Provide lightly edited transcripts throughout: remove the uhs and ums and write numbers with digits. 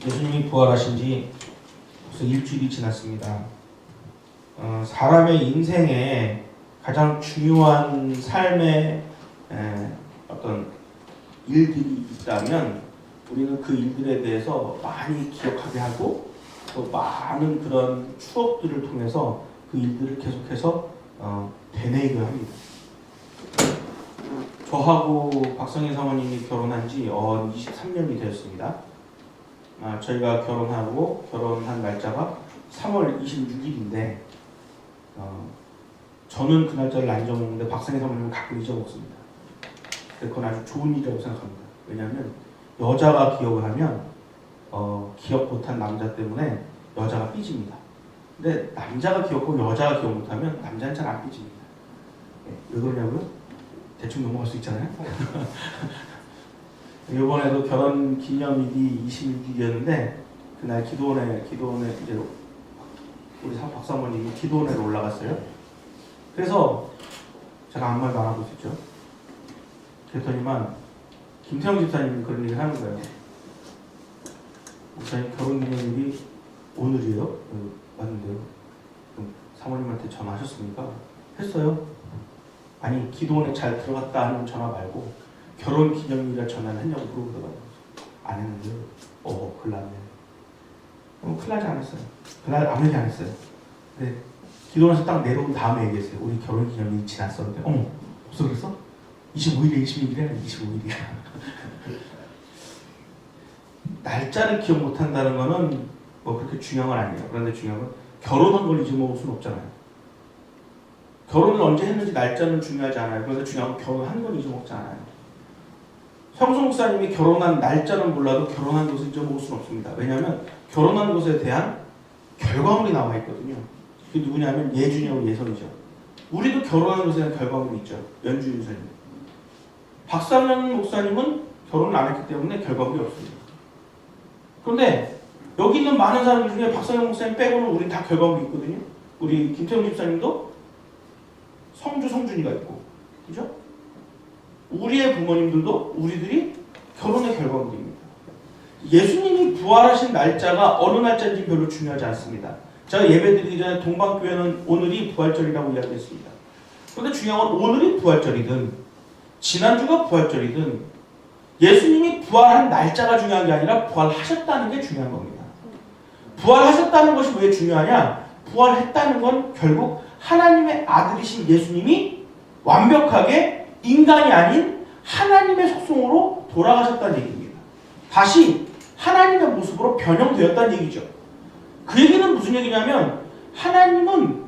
예수님이 부활하신 지 벌써 일주일이 지났습니다. 사람의 인생에 가장 중요한 삶의 어떤 일들이 있다면 우리는 그 일들에 대해서 많이 기억하게 하고 또 많은 그런 추억들을 통해서 그 일들을 계속해서 되뇌이게 합니다. 저하고 박성희 사모님이 결혼한 지 23년이 되었습니다. 저희가 결혼한 날짜가 3월 26일인데 저는 그 날짜를 안 잊어먹는데 박성희 사모님은 가끔 잊어먹습니다. 그건 아주 좋은 일이라고 생각합니다. 왜냐하면 여자가 기억을 하면 기억 못한 남자 때문에 여자가 삐집니다. 근데 남자가 기억하고 여자가 기억 못하면 남자는 잘 안 삐집니다. 왜 그러냐고요? 대충 넘어갈 수 있잖아요. 이번에도 결혼 기념일이 26일이었는데 그날 기도원에 이제 우리 박사모님이 기도원에 올라갔어요. 그래서 제가 아무 말도 안 하고 있었죠. 그랬더니만 김태형 집사님이 그런 얘기를 하는 거예요. 목사님 결혼 기념일이 오늘이에요? 맞는데요. 그럼 사모님한테 전화하셨습니까? 했어요. 아니 기도원에 잘 들어갔다 하는 전화 말고 결혼 기념일이라 전화를 했냐고 물어보더라고요. 안 했는데요. 큰일 났네. 큰일 나지 않았어요. 그날 아무 얘기 안 했어요. 근데 기도원에서 딱 내려온 다음에 얘기했어요. 우리 결혼 기념일이 지났었는데 벌써 그랬어? 25일이야 26일이야 25일이야. 날짜를 기억 못한다는 거는 뭐 그렇게 중요한 건 아니에요. 그런데 중요한 건 결혼한 걸 잊어먹을 수는 없잖아요. 결혼을 언제 했는지 날짜는 중요하지 않아요. 그런데 중요한 건 결혼한 걸 잊어먹지 않아요. 성수 목사님이 결혼한 날짜는 몰라도 결혼한 것을 잊어먹을 수는 없습니다. 왜냐하면 결혼한 것에 대한 결과물이 나와 있거든요. 그게 누구냐면 예준이하고 예선이죠. 우리도 결혼한 것에 대한 결과물이 있죠. 연주 윤선님. 박상현 목사님은 결혼을 안 했기 때문에 결과물이 없습니다. 그런데 여기 있는 많은 사람들 중에 박상현 목사님 빼고는 우린 다 결과물이 있거든요. 우리 김태형 집사님도 성준이가 있고, 그죠? 우리의 부모님들도 우리들이 결혼의 결과물입니다. 예수님이 부활하신 날짜가 어느 날짜인지 별로 중요하지 않습니다. 제가 예배드리기 전에 동방교회는 오늘이 부활절이라고 이야기했습니다. 그런데 중요한 건 오늘이 부활절이든 지난주가 부활절이든 예수님이 부활한 날짜가 중요한 게 아니라 부활하셨다는 게 중요한 겁니다. 부활하셨다는 것이 왜 중요하냐? 부활했다는 건 결국 하나님의 아들이신 예수님이 완벽하게 인간이 아닌 하나님의 속성으로 돌아가셨다는 얘기입니다. 다시 하나님의 모습으로 변형되었다는 얘기죠. 그 얘기는 무슨 얘기냐면 하나님은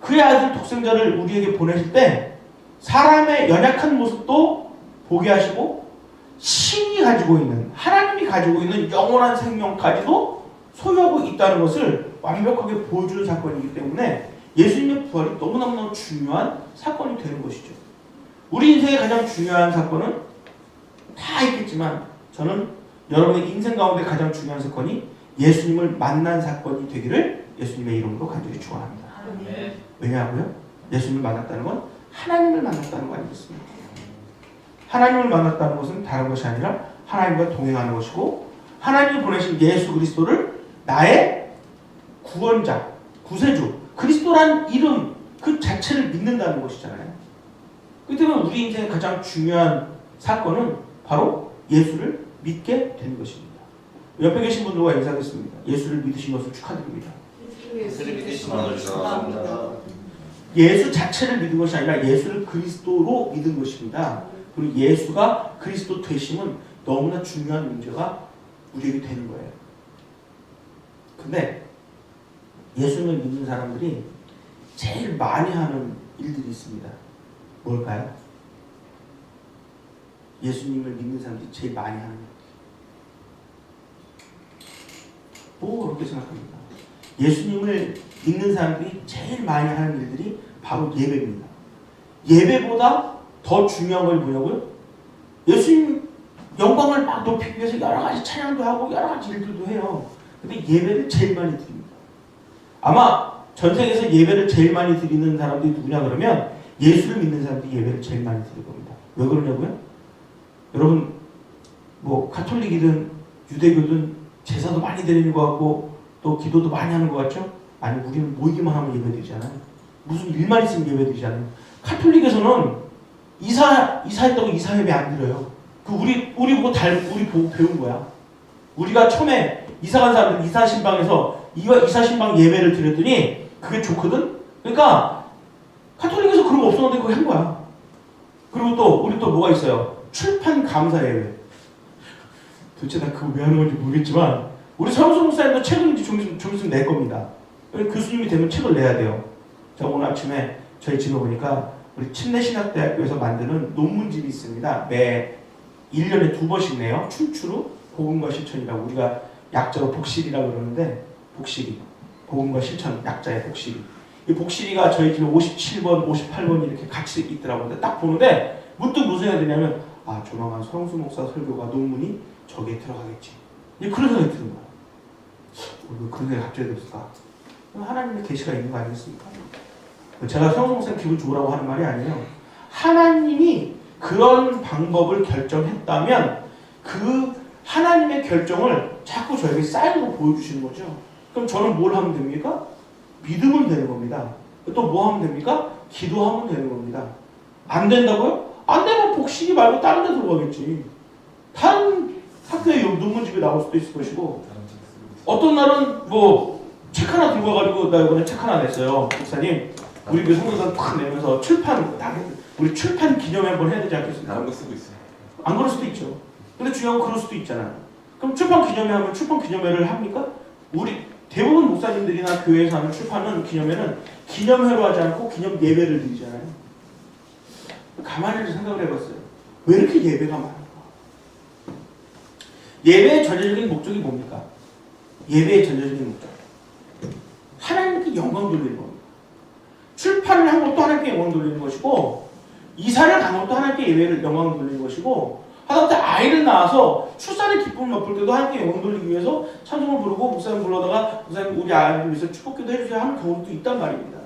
그의 아들 독생자를 우리에게 보내실 때 사람의 연약한 모습도 보게 하시고 신이 가지고 있는 하나님이 가지고 있는 영원한 생명까지도 소유하고 있다는 것을 완벽하게 보여주는 사건이기 때문에 예수님의 부활이 너무너무 중요한 사건이 되는 것이죠. 우리 인생의 가장 중요한 사건은 다 있겠지만 저는 여러분의 인생 가운데 가장 중요한 사건이 예수님을 만난 사건이 되기를 예수님의 이름으로 간절히 축원합니다. 왜냐하고요? 예수님을 만났다는 건 하나님을 만났다는 거 아니겠습니까? 하나님을 만났다는 것은 다른 것이 아니라 하나님과 동행하는 것이고 하나님이 보내신 예수 그리스도를 나의 구원자, 구세주, 그리스도란 이름 그 자체를 믿는다는 것이잖아요. 그렇기 때문에 우리 인생의 가장 중요한 사건은 바로 예수를 믿게 되는 것입니다. 옆에 계신 분들과 인사하겠습니다. 예수를 믿으신 것을 축하드립니다. 예수를 믿으신 것을 축하합니다. 예수 자체를 믿은 것이 아니라 예수를 그리스도로 믿은 것입니다. 그리고 예수가 그리스도 되심은 너무나 중요한 문제가 우리에게 되는 거예요. 근데 예수를 믿는 사람들이 제일 많이 하는 일들이 있습니다. 뭘까요? 예수님을 믿는 사람들이 제일 많이 하는 일. 뭐 그렇게 생각합니다. 예수님을 믿는 사람들이 제일 많이 하는 일들이 바로 예배입니다. 예배보다 더 중요한 건 뭐냐고요? 예수님 영광을 막 높이기 위해서 여러 가지 찬양도 하고 여러 가지 일들도 해요. 근데 예배를 제일 많이 드립니다. 아마 전 세계에서 예배를 제일 많이 드리는 사람들이 누구냐 그러면 예수를 믿는 사람들이 예배를 제일 많이 드릴 겁니다. 왜 그러냐고요? 여러분 뭐 가톨릭이든 유대교든 제사도 많이 드리는 것 같고 또 기도도 많이 하는 것 같죠? 아니 우리는 모이기만 하면 예배드리잖아요. 무슨 일만 있으면 예배드리잖아요. 카톨릭에서는 이사했다고 이사 예배 안 드려요. 그 우리 보고 배운 거야. 우리가 처음에 이사 간 사람들 이사 신방에서 이사 신방 예배를 드렸더니 그게 좋거든. 그러니까 카톨릭에서 그런 거 없었는데 그거 한 거야. 그리고 또 우리 또 뭐가 있어요? 출판 감사 예배. 도대체 나 그거 왜 하는 건지 모르겠지만 우리 서영수 목사님도 책을 이제 좀 있으면 낼 겁니다. 교수님이 되면 책을 내야 돼요. 제가 오늘 아침에 저희 집에 보니까 우리 침례신학대학교에서 만드는 논문집이 있습니다. 매 1년에 2번씩 내요. 춘추로 복음과 실천이라고 우리가 약자로 복실이라고 그러는데 복실이 복음과 실천 약자의 복실이 이 복실이가 저희 집에 57번, 58번 이렇게 같이 있더라고요. 근데 딱 보는데 문득 무슨 생각이 드냐면 조만간 서영수 목사 설교가 논문이 저기에 들어가겠지. 그런 생각이 드는 거야. 왜 그런 생각이 갑자기 들었을까? 하나님의 계시가 있는 거 아니겠습니까? 제가 서영수 목사님 기분 좋으라고 하는 말이 아니에요. 하나님이 그런 방법을 결정했다면 그 하나님의 결정을 자꾸 저에게 사인으로 보여주시는 거죠. 그럼 저는 뭘 하면 됩니까? 믿으면 되는 겁니다. 또 뭐 하면 됩니까? 기도하면 되는 겁니다. 안 된다고요? 안 되면 복식이 말고 다른 데 들어가겠지. 다른 학교에 논문집에 나올 수도 있을 것이고 어떤 날은 뭐 책 하나 들고 와가지고 나 이번에 책 하나 냈어요. 목사님 우리 그 성경상 탁 내면서 우리 출판 기념회 한번 해야 되지 않겠습니까? 다른 거 쓰고 있어요. 안 그럴 수도 있죠. 근데 중요한 건 그럴 수도 있잖아요. 그럼 출판 기념회 하면 출판 기념회를 합니까? 우리 대부분 목사님들이나 교회에서 하는 출판은 기념회는 기념회로 하지 않고 기념 예배를 드리잖아요. 가만히 생각을 해봤어요. 왜 이렇게 예배가 많을까? 예배의 전체적인 목적이 뭡니까? 예배의 전체적인 목적. 하나님께 영광 돌리는 겁니다. 출판을 한 것도 하나님께 영광 돌리는 것이고 이사를 간 것도 하나님께 예배를 영광 돌리는 것이고 하다못해 아이를 낳아서 출산의 기쁨을 맛볼 때도 하나님께 영광 돌리기 위해서 찬송을 부르고 목사님 불러다가 목사님 우리 아이를 위해서 축복기도 해주세요 하는 경우도 있단 말입니다.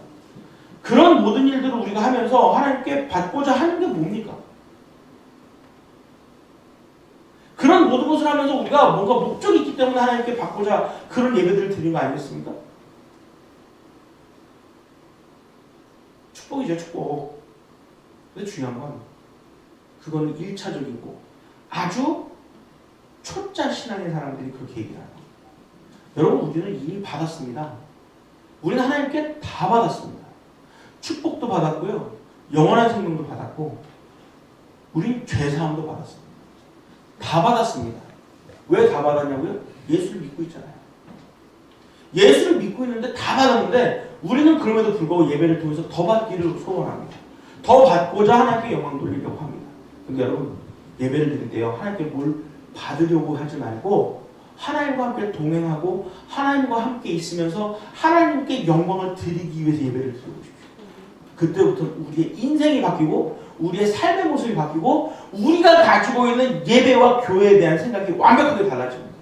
그런 모든 일들을 우리가 하면서 하나님께 받고자 하는 게 뭡니까? 그런 모든 것을 하면서 우리가 뭔가 목적이 있기 때문에 하나님께 받고자 그런 예배들을 드리는 거 아니겠습니까? 축복이죠, 축복. 근데 중요한 건 그거는 1차적이고 아주 초짜 신앙의 사람들이 그렇게 얘기를 하는 거예요. 여러분 우리는 이미 받았습니다. 우리는 하나님께 다 받았습니다. 축복도 받았고요. 영원한 생명도 받았고 우린 죄사함도 받았습니다. 다 받았습니다. 왜 다 받았냐고요? 예수를 믿고 있잖아요. 예수를 믿고 있는데 다 받았는데 우리는 그럼에도 불구하고 예배를 통해서 더 받기를 소원합니다. 더 받고자 하나님께 영광 돌리려고 합니다. 그러니까 여러분 예배를 드릴 때요. 하나님께 뭘 받으려고 하지 말고 하나님과 함께 동행하고 하나님과 함께 있으면서 하나님께 영광을 드리기 위해서 예배를 드리고 싶습니다. 그때부터 우리의 인생이 바뀌고 우리의 삶의 모습이 바뀌고 우리가 가지고 있는 예배와 교회에 대한 생각이 완벽하게 달라집니다.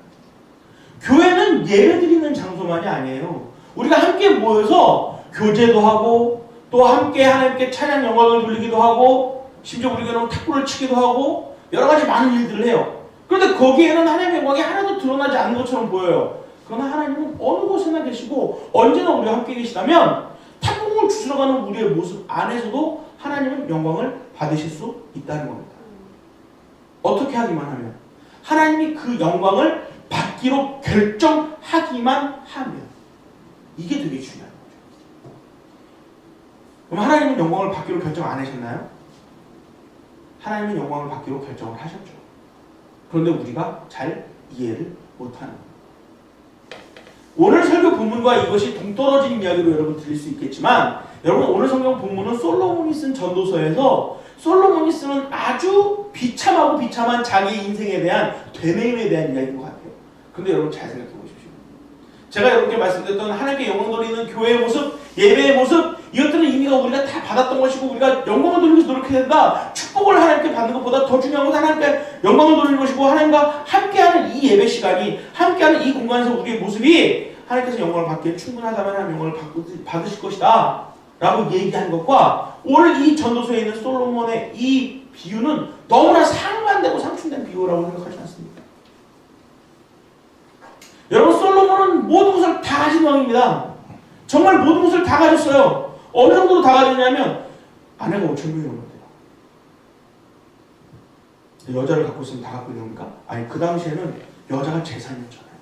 교회는 예배 드리는 장소만이 아니에요. 우리가 함께 모여서 교제도 하고 또 함께 하나님께 찬양 영광을 돌리기도 하고 심지어 우리 교회는 탁구를 치기도 하고 여러 가지 많은 일들을 해요. 그런데 거기에는 하나님의 영광이 하나도 드러나지 않는 것처럼 보여요. 그러나 하나님은 어느 곳에나 계시고 언제나 우리와 함께 계시다면 탁구공을 주스러 가는 우리의 모습 안에서도 하나님은 영광을 받으실 수 있다는 겁니다. 어떻게 하기만 하면 하나님이 그 영광을 받기로 결정하기만 하면 이게 되게 중요한 거죠. 그럼 하나님은 영광을 받기로 결정 안 하셨나요? 하나님은 영광을 받기로 결정을 하셨죠. 그런데 우리가 잘 이해를 못하는 거예요. 오늘 설교 본문과 이것이 동떨어진 이야기로 여러분 들릴 수 있겠지만 여러분 오늘 성경 본문은 솔로몬이 쓴 전도서에서 솔로몬이 쓰는 아주 비참하고 비참한 자기 인생에 대한 되뇌임에 대한 이야기인 것 같아요. 근데 여러분 잘 생각해 보십시오. 제가 여러분께 말씀드렸던 하나님께 영광 돌리는 교회의 모습, 예배의 모습 이것들은 이미가 우리가 다 받았던 것이고 우리가 영광을 돌리기 위해서 노력해야 된다. 축복을 하나님께 받는 것보다 더 중요한 것은 하나님께 영광을 돌리는 것이고 하나님과 함께하는 이 예배 시간이 함께하는 이 공간에서 우리의 모습이 하나님께서 영광을 받기에 충분하다면 하나님 영광을 받으실 것이다 라고 얘기한 것과 오늘 이 전도서에 있는 솔로몬의 이 비유는 너무나 상반되고 상충된 비유라고 생각하지 않습니까? 모든 것을 다 가진 왕입니다. 정말 모든 것을 다 가졌어요. 어느 정도로 다 가졌냐면 아내가 5,000명이 넘었대요. 여자를 갖고 있으면 다 갖고 있는 겁니까? 아니, 그 당시에는 여자가 재산이었잖아요.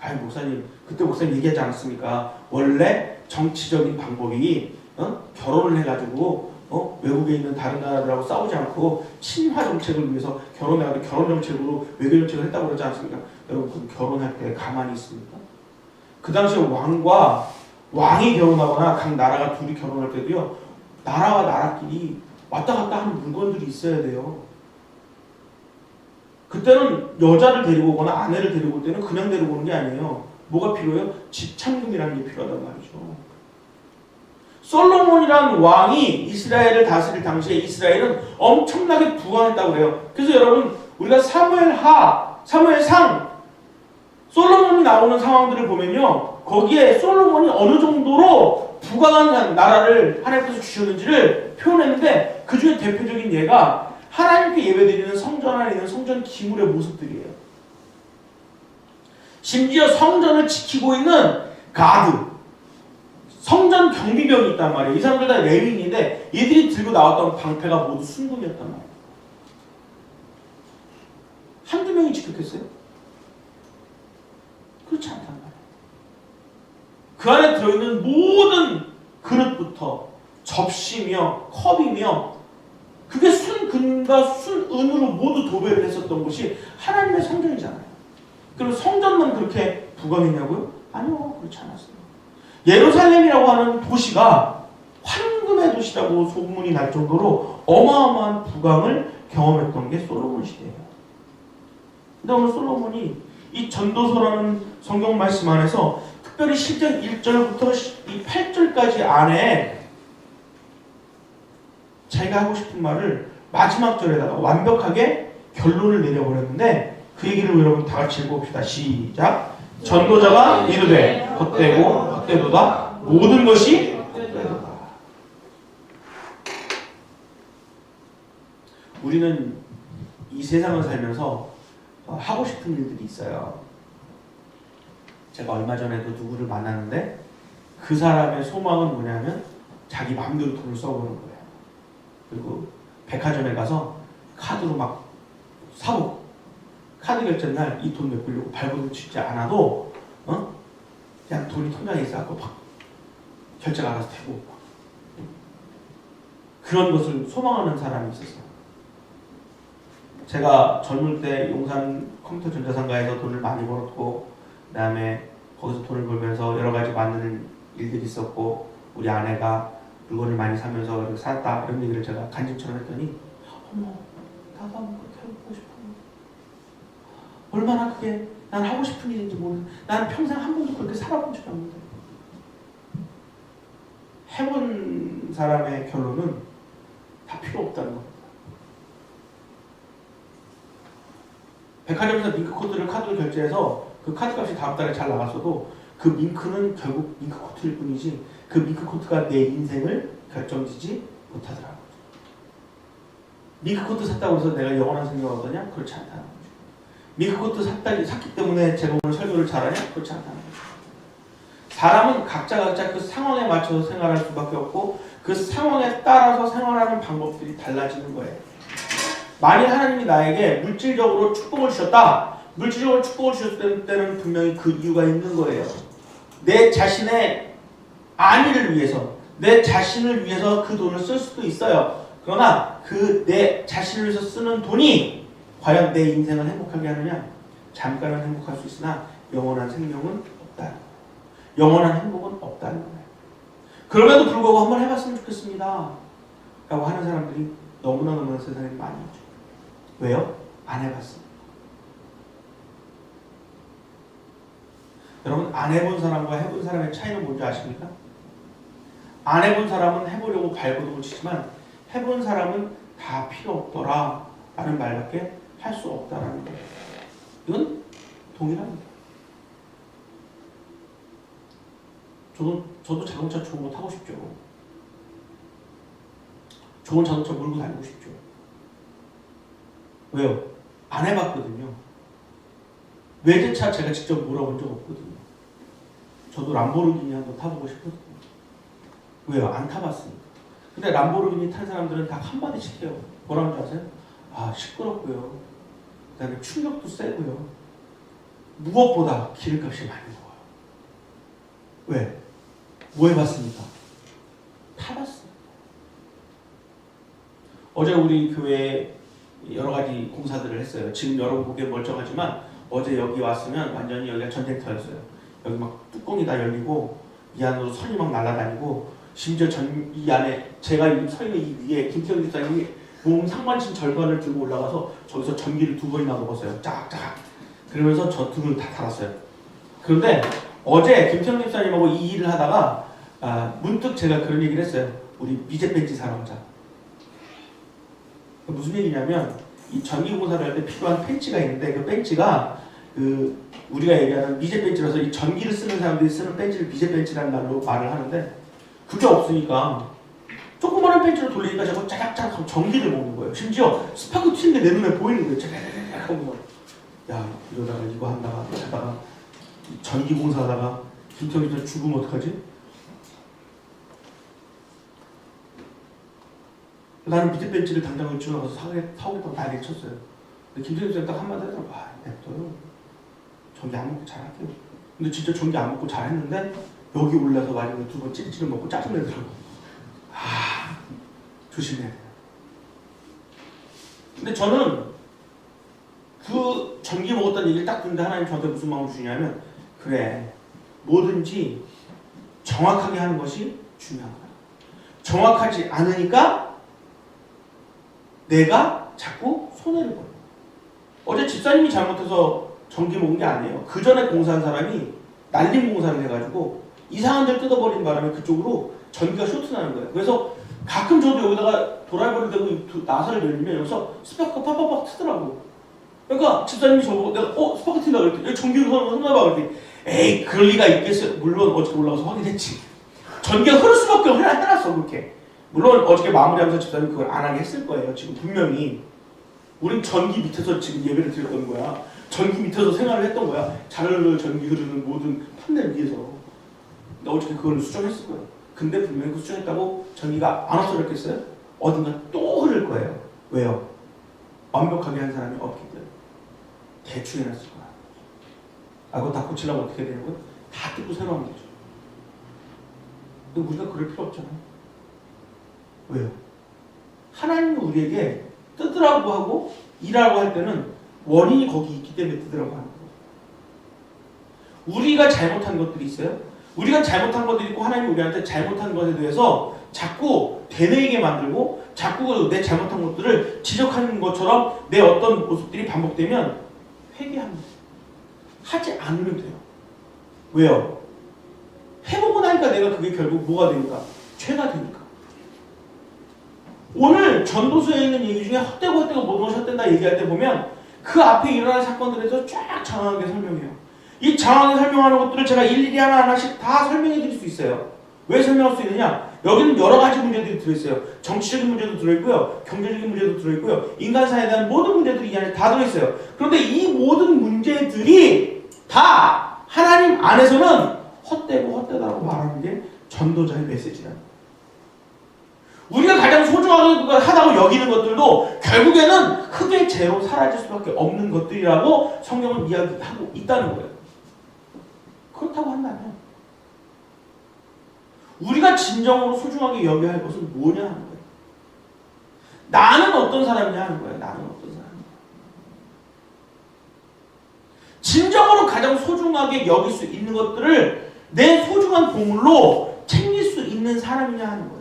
아니, 목사님, 그때 목사님 얘기하지 않았습니까? 원래 정치적인 방법이 결혼을 해가지고 외국에 있는 다른 나라들하고 싸우지 않고 친화 정책을 위해서 결혼 정책으로 외교 정책을 했다고 그러지 않습니까? 여러분, 그 결혼할 때 가만히 있습니까? 그 당시에 왕이 결혼하거나 각 나라가 둘이 결혼할 때도요, 나라와 나라끼리 왔다 갔다 하는 물건들이 있어야 돼요. 그때는 여자를 데리고 오거나 아내를 데리고 올 때는 그냥 데리고 오는 게 아니에요. 뭐가 필요해요? 집참금이라는 게 필요하단 말이죠. 솔로몬이란 왕이 이스라엘을 다스릴 당시에 이스라엘은 엄청나게 부강했다고 그래요. 그래서 여러분, 우리가 사무엘상 솔로몬이 나오는 상황들을 보면요, 거기에 솔로몬이 어느 정도로 부강한 나라를 하나님께서 주셨는지를 표현했는데, 그 중에 대표적인 예가 하나님께 예배드리는 성전 안에 있는 성전 기물의 모습들이에요. 심지어 성전을 지키고 있는 가드, 성전 경비병이 있단 말이에요. 이 사람들 다 레위인인데 얘들이 들고 나왔던 방패가 모두 순금이었단 말이에요. 한두 명이 지켰겠어요? 그렇지 않단 말이에요. 그 안에 들어있는 모든 그릇부터 접시며 컵이며 그게 순금과 순은으로 모두 도배를 했었던 곳이 하나님의 성전이잖아요. 그럼 성전만 그렇게 부강했냐고요? 아니요, 그렇지 않았어요. 예루살렘이라고 하는 도시가 황금의 도시라고 소문이 날 정도로 어마어마한 부강을 경험했던 게 솔로몬 시대예요. 근데 오늘 솔로몬이 이 전도서라는 성경 말씀 안에서 특별히 10장 1절부터 이 8절까지 안에 자기가 하고 싶은 말을 마지막 절에다가 완벽하게 결론을 내려버렸는데, 그 얘기를 여러분 다 같이 읽어봅시다. 시작. 전도자가 이르되 헛되고 헛되도다. 모든 것이 헛되도다. 우리는 이 세상을 살면서 하고 싶은 일들이 있어요. 제가 얼마 전에도 누구를 만났는데 그 사람의 소망은 뭐냐면 자기 마음대로 돈을 써보는 거예요. 그리고 백화점에 가서 카드로 막 사고, 카드 결제 날 이 돈 메꾸려고 발버둥 치지 않아도 그냥 돈이 통장에 있어갖고 막 결제가 알아서 되고, 그런 것을 소망하는 사람이 있었어요. 제가 젊을 때 용산 컴퓨터 전자상가에서 돈을 많이 벌었고, 그 다음에 거기서 돈을 벌면서 여러 가지 만드는 일들이 있었고, 우리 아내가 물건을 많이 사면서 이렇게 샀다, 이런 얘기를 제가 간증처럼 했더니, 어머, 나도 한번 그렇게 해보고 싶어. 얼마나 그게 난 하고 싶은 일인지 모르는데, 나는 평생 한 번도 그렇게 살아본 적이 없는데. 해본 사람의 결론은 다 필요 없다는 겁니다. 백화점에서 밍크 코트를 카드로 결제해서 그 카드 값이 다음 달에 잘 나갔어도 그 밍크는 결국 밍크 코트일 뿐이지 그 밍크 코트가 내 인생을 결정지지 못하더라고요. 밍크 코트 샀다고 해서 내가 영원한 생명을 얻었냐? 그렇지 않다는 거죠. 밍크 코트 샀기 때문에 제가 오늘 설교를 잘하냐? 그렇지 않다는 거죠. 사람은 각자 그 상황에 맞춰서 생활할 수밖에 없고 그 상황에 따라서 생활하는 방법들이 달라지는 거예요. 만일 하나님이 나에게 물질적으로 축복을 주셨다. 물질적으로 축복을 주셨을 때는 분명히 그 이유가 있는 거예요. 내 자신의 안위를 위해서, 내 자신을 위해서 그 돈을 쓸 수도 있어요. 그러나 그 내 자신을 위해서 쓰는 돈이 과연 내 인생을 행복하게 하느냐? 잠깐은 행복할 수 있으나 영원한 생명은 없다는 거예요. 영원한 행복은 없다는 거예요. 그럼에도 불구하고 한번 해봤으면 좋겠습니다 라고 하는 사람들이 너무나 세상에 많이 있죠. 왜요? 안 해봤습니다. 여러분, 안 해본 사람과 해본 사람의 차이는 뭔지 아십니까? 안 해본 사람은 해보려고 발버둥을 치지만 해본 사람은 다 필요 없더라 라는 말밖에 할 수 없다라는 거예요. 이건 동일합니다. 저도 자동차 좋은 거 타고 싶죠. 좋은 자동차 몰고 다니고 싶죠. 왜요? 안 해봤거든요. 외제차 제가 직접 몰아본 적 없거든요. 저도 람보르기니 한번 타보고 싶거든요. 왜요? 안 타봤으니까. 근데 람보르기니 탄 사람들은 다 한마디씩 해요. 뭐라는 줄 아세요? 아, 시끄럽고요. 그다음에 충격도 세고요. 무엇보다 기름값이 많이 먹어요. 왜? 뭐 해봤습니까? 타봤어요. 어제 우리 교회에 여러 가지 공사들을 했어요. 지금 여러분 보기에 멀쩡하지만 어제 여기 왔으면 완전히 여기가 전쟁터였어요. 여기 막 뚜껑이 다 열리고 이 안으로 선이 막 날아다니고 심지어 이 안에 제가 서 있는 이 위에 김태형 집사님이 몸 상반신 절반을 들고 올라가서 저기서 전기를 2번이나 먹었어요. 쫙쫙. 그러면서 저 둘을 다 달았어요. 그런데 어제 김태형 집사님하고 이 일을 하다가 문득 제가 그런 얘기를 했어요. 우리 미제 벤치 사러 가자. 무슨 얘기냐면 이 전기공사를 할 때 필요한 벤치가 있는데 그 벤치가 우리가 얘기하는 미제 벤치라서 이 전기를 쓰는 사람들이 쓰는 벤치를 미제 벤치라는 말로 말을 하는데 그게 없으니까 조그마한 벤치로 돌리니까 자꾸 짜작짜작 하고 전기를 먹는 거예요. 심지어 스파크 튀는 게 내 눈에 보이는 거예요. 짜작짜작 하고 야 이러다가 이거 하다가 전기공사 하다가 김태형이 죽으면 어떡하지? 나는 밑에 벤치를 당장 의치고 나가서 사오겠다고 난리를 쳤어요. 근데 김태형 선생님 딱 한마디 하더라고. 냅둬요. 전기 안 먹고 잘할게요. 근데 진짜 전기 안 먹고 잘했는데 여기 올라서 마지막에 2번 찌릿찌릿 먹고 짜증내더라고. 조심해야 돼요. 근데 저는 그 전기 먹었다는 얘기를 딱 듣는데 하나님 저한테 무슨 마음을 주냐면 그래 뭐든지 정확하게 하는 것이 중요한 거야. 정확하지 않으니까 내가 자꾸 손해를 보여. 어제 집사님이 잘못해서 전기 먹은 게 아니에요. 그 전에 공사한 사람이 날림 공사를 해가지고 이상한 데를 뜯어버린 바람에 그쪽으로 전기가 쇼트나는 거예요. 그래서 가끔 저도 여기다가 도라이버를 대고 나사를 열리면 여기서 스파크가 팍팍팍 트더라고. 그러니까 집사님이 저보고 내가 스파크 튄다 그랬더니 여기 전기를 흘러봐 그랬더니 에이 그럴 리가 있겠어요. 물론 어저께 올라가서 확인했지. 전기가 흐를 수밖에 해놨어 그렇게. 물론 어저께 마무리하면서 집사님이 그걸 안 하게 했을 거예요. 지금 분명히 우린 전기 밑에서 지금 예배를 드렸던 거야. 전기 밑에서 생활을 했던 거야. 잘 흐르는 전기 흐르는 모든 판넬 위에서. 근데 어저께 그걸 수정했을 거예요. 근데 분명히 그 수정했다고 전기가 안 없어졌겠어요? 어딘가 또 흐를 거예요. 왜요? 완벽하게 한 사람이 없기 때문에. 대충 해놨을 거야. 그거 다 고치려면 어떻게 되는 거예요? 다 뜯고 새로 하는 거죠. 근데 우리가 그럴 필요 없잖아요. 왜요? 하나님은 우리에게 뜯으라고 하고 일하라고 할 때는 원인이 거기 있기 때문에 뜯으라고 하는 거예요. 우리가 잘못한 것들이 있어요. 우리가 잘못한 것들이 있고 하나님이 우리한테 잘못한 것에 대해서 자꾸 되뇌이게 만들고 자꾸 내 잘못한 것들을 지적하는 것처럼 내 어떤 모습들이 반복되면 회개합니다. 하지 않으면 돼요. 왜요? 해보고 나니까 내가 그게 결국 뭐가 되니까? 죄가 되니까. 오늘 전도서에 있는 얘기 중에 헛되고 모든 것이 헛된다 얘기할 때 보면 그 앞에 일어난 사건들에 대해서 쫙 장황하게 설명해요. 이 장황하게 설명하는 것들을 제가 일일이 하나하나씩 다 설명해 드릴 수 있어요. 왜 설명할 수 있느냐? 여기는 여러 가지 문제들이 들어있어요. 정치적인 문제도 들어있고요. 경제적인 문제도 들어있고요. 인간사에 대한 모든 문제들이 이 안에 다 들어있어요. 그런데 이 모든 문제들이 다 하나님 안에서는 헛되고 헛되다고 말하는 게 전도자의 메시지랍니다. 우리가 가장 소중하게 하다고 여기는 것들도 결국에는 흙의 재로 사라질 수밖에 없는 것들이라고 성경은 이야기하고 있다는 거예요. 그렇다고 한다면 우리가 진정으로 소중하게 여겨야 할 것은 뭐냐 하는 거예요. 나는 어떤 사람이냐 하는 거예요. 나는 어떤 사람이냐. 진정으로 가장 소중하게 여길 수 있는 것들을 내 소중한 보물로 챙길 수 있는 사람이냐 하는 거예요.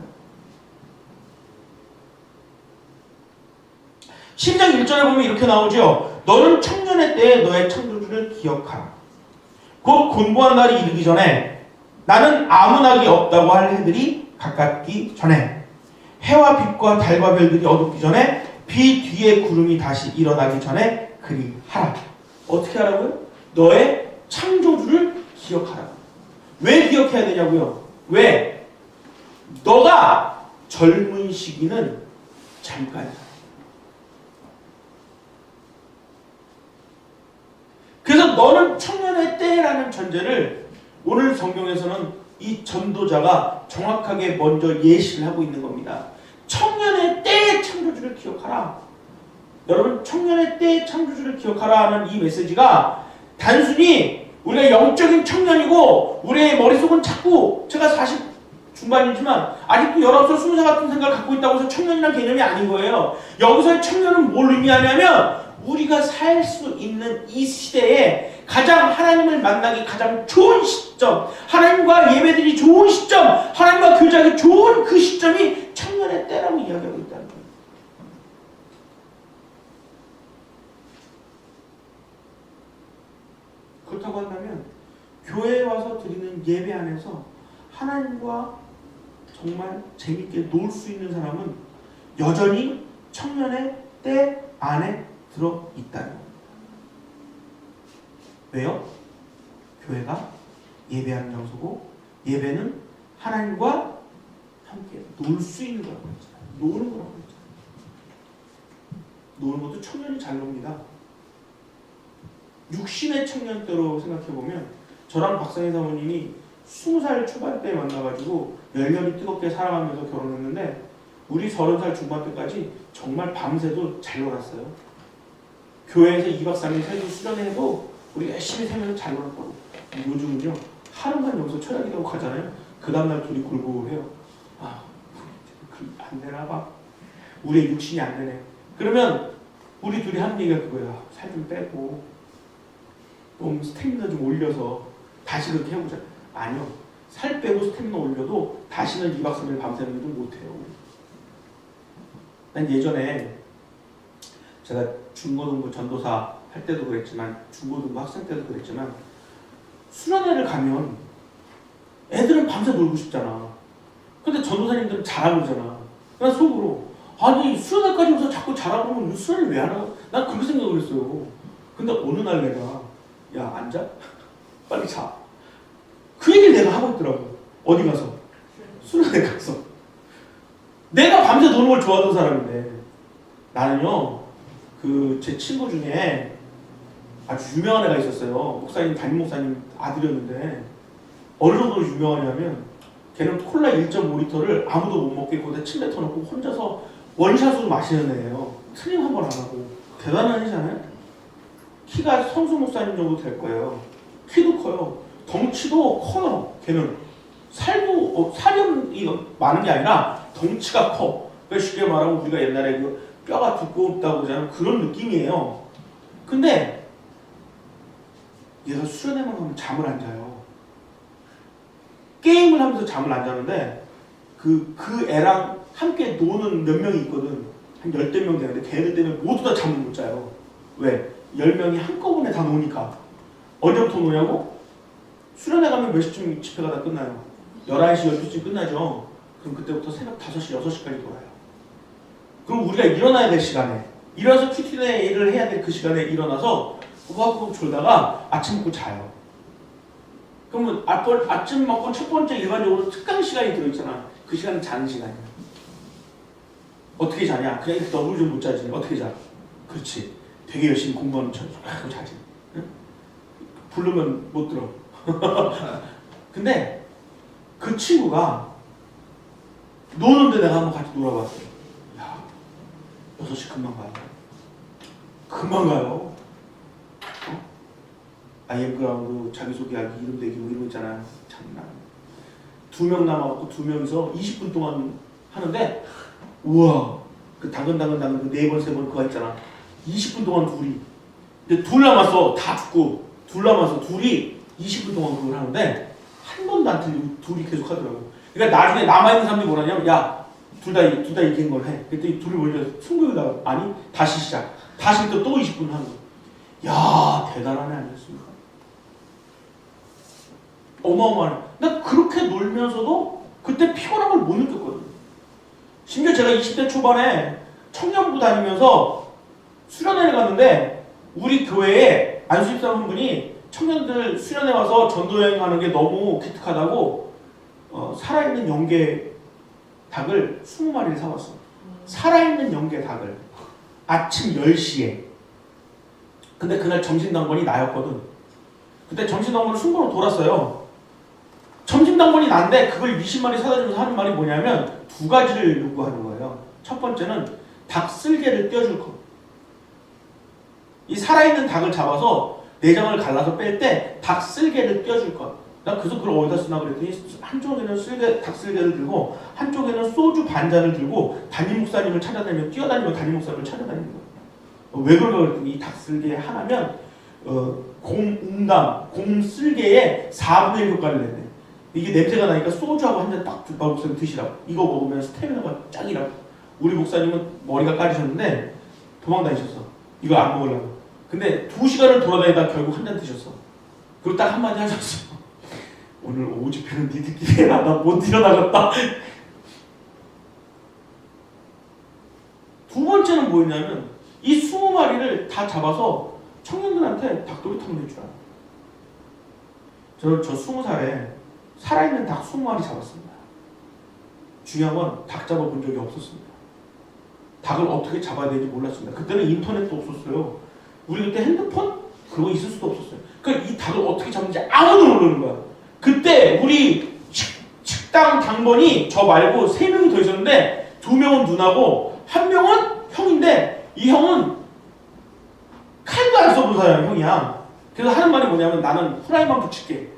10장 1절에 보면 이렇게 나오죠. 너는 청년의 때에 너의 창조주를 기억하라. 곧 곤고한 날이 이르기 전에 나는 아무 낙이 없다고 할 해들이 가깝기 전에 해와 빛과 달과 별들이 어둡기 전에 비 뒤에 구름이 다시 일어나기 전에 그리 하라. 어떻게 하라고요? 너의 창조주를 기억하라. 왜 기억해야 되냐고요? 왜? 너가 젊은 시기는 잠깐이야. 그래서 너는 전제를 오늘 성경에서는 이 전도자가 정확하게 먼저 예시를 하고 있는 겁니다. 청년의 때의 창조주를 기억하라. 여러분, 청년의 때의 창조주를 기억하라 하는 이 메시지가 단순히 우리가 영적인 청년이고 우리의 머릿속은 자꾸 제가 40 중반이지만 아직도 19살, 20살 같은 생각을 갖고 있다고 해서 청년이라는 개념이 아닌 거예요. 여기서의 청년은 뭘 의미하냐면 우리가 살 수 있는 이 시대에 가장 하나님을 만나기 가장 좋은 시점, 하나님과 예배드리기 좋은 시점, 하나님과 교제하기 좋은 그 시점이 청년의 때라고 이야기하고 있다는 거예요. 그렇다고 한다면 교회에 와서 드리는 예배 안에서 하나님과 정말 재밌게 놀 수 있는 사람은 여전히 청년의 때 안에 들어있다는 겁니다. 왜요? 교회가 예배하는 장소고 예배는 하나님과 함께 놀 수 있는 거라고 했잖아요. 노는 거라고 했잖아요. 노는 것도 청년이 잘 놉니다. 육신의 청년 때로 생각해보면 저랑 박상희 사모님이 20살 초반 때 만나가지고 열렬히 뜨겁게 사랑하면서 결혼했는데 우리 30살 중반 때까지 정말 밤새도 잘 놀았어요. 교회에서 2박 3일 새도 수련회도 우리 열심히 새면서 잘 놀았거든요. 요즘은요 하루만 여기서 철학이라고 가잖아요. 그 다음날 둘이 골고루해요. 아, 안 되나 봐. 우리의 육신이 안 되네. 그러면 우리 둘이 하는 얘기가 그거야. 살 좀 빼고 좀 스태미나 좀 올려서 다시 그렇게 해보자. 아니요. 살 빼고 스태미나 올려도 다시는 2박 3일 밤새는 걸 좀 못해요. 난 예전에 제가 중고등부 전도사 할 때도 그랬지만 중고등부 학생 때도 그랬지만 수련회를 가면 애들은 밤새 놀고 싶잖아. 근데 전도사님들은 자라고 그러잖아. 난 속으로 아니 수련회까지 오서 자꾸 자라고 그러면 수련회 왜 안 하고 난 그렇게 생각을 했어요. 근데 어느 날 내가 야 앉아? 빨리 자. 그 얘기를 내가 하고 있더라고. 어디 가서? 수련회 가서. 내가 밤새 노는 걸 좋아하던 사람인데 나는요 그 제 친구 중에 아주 유명한 애가 있었어요. 목사님, 담임 목사님 아들이었는데 어느 정도로 유명하냐면 걔는 콜라 1.5리터를 아무도 못 먹게 거기다 침 뱉어놓고 혼자서 원샷으로 마시는 애예요. 틀림 한 번 안 하고. 대단한 애잖아요. 키가 성수 목사님 정도 될 거예요. 키도 커요. 덩치도 커요. 걔는 살도 살이 많은 게 아니라 덩치가 커. 그러니까 쉽게 말하면 우리가 옛날에 그 뼈가 두껍다고 그러잖아요. 그런 느낌이에요. 근데 얘가 수련회만 가면 잠을 안 자요. 게임을 하면서 잠을 안 자는데 그 애랑 함께 노는 몇 명이 있거든. 한 10대 명 되는데 걔네들 때문에 모두 다 잠을 못 자요. 왜? 10명이 한꺼번에 다 노니까. 언제부터 노냐고? 수련회 가면 몇 시쯤 집회가 다 끝나요? 11시, 12시쯤 끝나죠? 그럼 그때부터 새벽 5시, 6시까지 놀아요. 그럼 우리가 일어나야 될 시간에 일어나서 큐티네이를 해야 될 그 시간에 일어나서 꾸벅꾸벅 졸다가 아침 먹고 자요. 그러면 아침 먹고 첫 번째 일반적으로 특강 시간이 들어있잖아. 그 시간은 자는 시간이야. 어떻게 자냐? 그냥 너무 좀 못 자지. 어떻게 자? 그렇지. 되게 열심히 공부하는 척 하고 자지. 응? 부르면 못 들어. 근데 그 친구가 노는데 내가 한번 같이 놀아봤어요. 야, 6시 금방 가요. 금방 가요. IM 그라운드 자기소개하기 이름 대기 뭐 이런 거 있잖아요. 장난. 2명 남아갖고 2명이서 20분 동안 하는데 우와 그 당근당근 그 4번 3번 그거 있잖아. 20분 동안 둘이. 근데 둘 남았어. 다 죽고 둘 남았어. 둘이 20분 동안 그걸 하는데 한 번도 안 틀리고 둘이 계속 하더라고. 그러니까 나중에 남아있는 사람들이 뭐라냐면 야 둘 다 이긴 걸 해. 그랬더니 둘이 몰려서 승부에다가 아니 다시 시작. 다시 또 20분 하는 거. 야 대단하네 아니었습니까? 어마어마하네. 나 그렇게 놀면서도 그때 피곤한 걸 못 느꼈거든. 심지어 제가 20대 초반에 청년부 다니면서 수련회를 갔는데 우리 교회에 안수집사 한 분이 청년들 수련회 와서 전도여행 가는 게 너무 기특하다고 살아있는 연계 닭을 20마리를 사왔어. 살아있는 연계 닭을 아침 10시에. 근데 그날 점심 당번이 나였거든. 그때 점심당번을 승부로 돌았어요. 점심당번이 난데 그걸 20마리 사다 주면서 하는 말이 뭐냐면 두 가지를 요구하는 거예요. 첫 번째는 닭 쓸개를 떼어줄 거. 이 살아있는 닭을 잡아서 내장을 갈라서 뺄 때 닭 쓸개를 떼어줄 것. 나 그래서 그걸 어디다 쓰나 그랬더니 한쪽에는 닭 쓸개를 들고 한쪽에는 소주 반잔을 들고 담임 목사님을 찾아다니며 뛰어다니며 담임 목사님을 찾아다니는 거예요. 왜 그런가 그랬더니 이 닭 쓸개 하나면 곰 쓸개에 4분의 1 효과를 내네. 이게 냄새가 나니까 소주하고 한 잔 딱 목사님 드시라고. 이거 먹으면 스태미나가 짱이라고. 우리 목사님은 머리가 까지셨는데 도망다니셨어. 이거 안 먹으려고. 근데 2시간을 돌아다니다 결국 한 잔 드셨어. 그리고 딱 한마디 하셨어. 오늘 오후 집회는 니들끼리 해라. 나 못 일어나겠다. 두 번째는 뭐였냐면 이 20마리를 다 잡아서 청년들한테 닭도리탕을 해주라. 저 20살에 살아있는 닭 20마리 잡았습니다. 중요한 건 닭 잡아본 적이 없었습니다. 닭을 어떻게 잡아야 되는지 몰랐습니다. 그때는 인터넷도 없었어요. 우리 그때 핸드폰? 그거 있을 수도 없었어요. 그러니까 이 닭을 어떻게 잡는지 아무도 모르는 거야. 그때 우리 식당 당번이 저 말고 3명이 더 있었는데 2명은 누나고 1명은 형인데 이 형은 칼도 안 써본 사람 형이야. 그래서 하는 말이 뭐냐면 나는 후라이만 붙일게.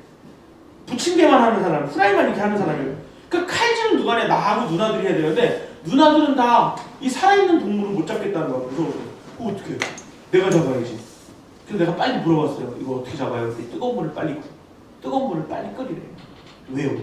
붙임개만 하는 사람, 후라이만 이렇게 하는 사람이에요. 그 칼질은 누가 해? 나하고 누나들이 해야 되는데 누나들은 다 이 살아있는 동물을 못 잡겠다는 거야. 그래서 어떻게 해? 내가 잡아야지. 그래서 내가 빨리 물어봤어요. 이거 어떻게 잡아요? 뜨거운 물을 빨리 끓이래. 왜요?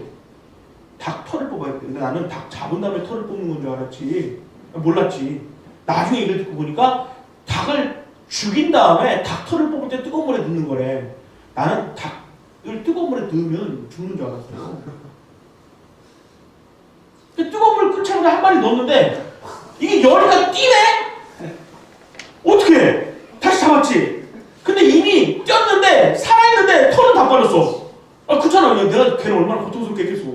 닭 털을 뽑아야 돼. 근데 나는 닭 잡은 다음에 털을 뽑는 건 줄 알았지. 몰랐지. 나중에 얘기를 듣고 보니까 닭을 죽인 다음에 닭 털을 뽑을 때 뜨거운 물에 넣는 거래. 나는 닭을 뜨거운 물에 넣으면 죽는 줄 알았어요. 뜨거운 물 끓자마자 한 마리 넣었는데 이게 열이가 띄네? 어떻게 해? 다시 잡았지? 근데 이미 뛰었는데 살아있는데 털은 다 빠졌어. 아 그렇잖아. 내가 걔를 얼마나 고통스럽게 했겠어.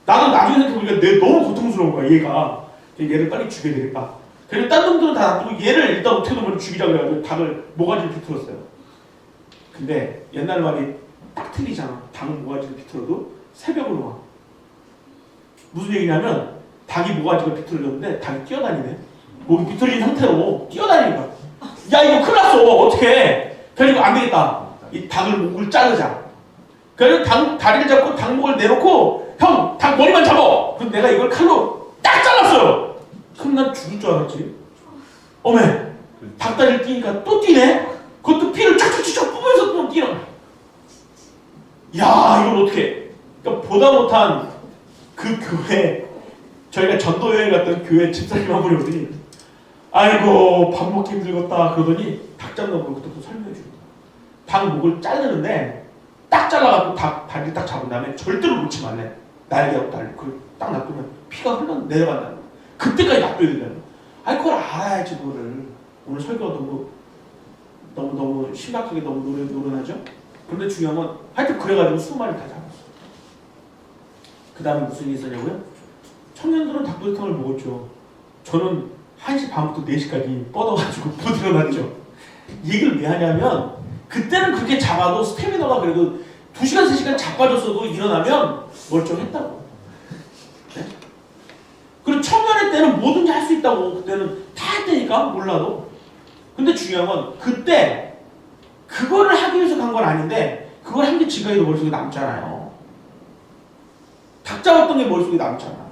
나도 나중에 생각해보니까 너무 고통스러운 거야 얘가. 얘를 빨리 죽여야 되겠다. 그래서 딴 놈들은 다 놔두고 얘를 일단 어떻게 보면 죽이자 그래가지고 닭을 모가지를 비틀었어요. 근데 옛날 말이 딱 틀리잖아. 닭 모가지를 비틀어도 새벽으로 와. 무슨 얘기냐면 닭이 모가지가 비틀어졌는데 닭이 뛰어다니네. 목이 비틀어진 상태로 뛰어다니는 거야. 야 이거 큰일 났어. 어떡해. 그래가지고 안 되겠다. 이 닭을 목을 자르자. 그래서 다리를 잡고 닭 목을 내놓고 형 닭 머리만 잡아. 그래서 내가 이걸 칼로 딱 잘랐어요. 그럼 난 죽을 줄 알았지. 어메 닭다리를 뛰니까 또 뛰네. 그것도 피를 쫙쫙쫙 뿜으면서 또 뛰어. 야 이걸 어떡해. 그러니까 보다 못한 그 교회 저희가 전도 여행 갔던 교회 집사님 한 분이 오더니 아이고 밥 먹기 힘들겠다 그러더니 닭 잡는 거 그때부터 설명해 주는 거야. 닭 목을 자르는데 딱 잘라갖고 다리를 딱 잡은 다음에 절대로 놓지 말래. 날개하고 다리 그걸 딱 놔두면 피가 내려간다는 거야. 그때까지 놔둬야 된다는 거야. 아니 그걸 알아야지 그거를. 오늘 설교가 너무 심각하게 너무 노련하죠? 그런데 중요한 건 하여튼 그래가지고 20마리 다 잡았어. 그 다음에 무슨 일이 있었냐고요? 청년들은 닭도리탕을 먹었죠. 저는 1시 반부터 4시까지 뻗어가지고 못 일어났죠. 이 얘기를 왜 하냐면 그때는 그렇게 잡아도 스태미너가 그래도 2시간 3시간 자빠졌어도 일어나면 멀쩡했다고. 네? 그리고 청년의 때는 뭐든지 할 수 있다고. 그때는 다 했다니까 몰라도. 근데 중요한 건 그때 그거를 하기 위해서 간 건 아닌데 그걸 한 게 지금까지도 머릿속에 남잖아요. 닭 잡았던 게 머릿속에 남잖아.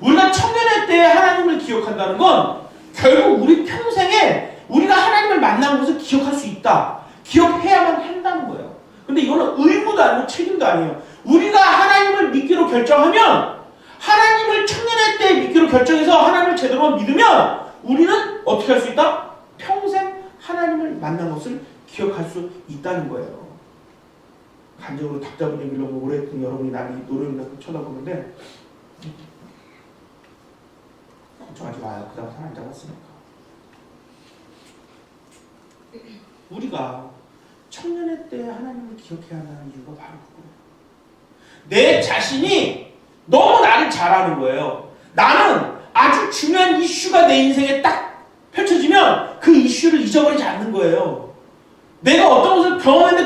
우리가 청년의 때에 하나님을 기억한다는 건 결국 우리 평생에 우리가 하나님을 만난 것을 기억할 수 있다. 기억해야만 한다는 거예요. 근데 이거는 의무도 아니고 책임도 아니에요. 우리가 하나님을 믿기로 결정하면 하나님을 청년의 때에 믿기로 결정해서 하나님을 제대로 믿으면 우리는 어떻게 할 수 있다? 평생 하나님을 만난 것을 기억할 수 있다는 거예요. 간접으로 닭 잡은 얘기를 너무 오래 했던 여러분이 나를 노력이라고 쳐다보는데 걱정하지 마요. 그 다음 사람 잡았으니까. 우리가 청년의 때 하나님을 기억해야 하는 이유가 바로 그거예요. 내 자신이 너무 나를 잘 아는 거예요. 나는 아주 중요한 이슈가 내 인생에 딱 펼쳐지면 그 이슈를 잊어버리지 않는 거예요. 내가 어떤 것을 경험했는데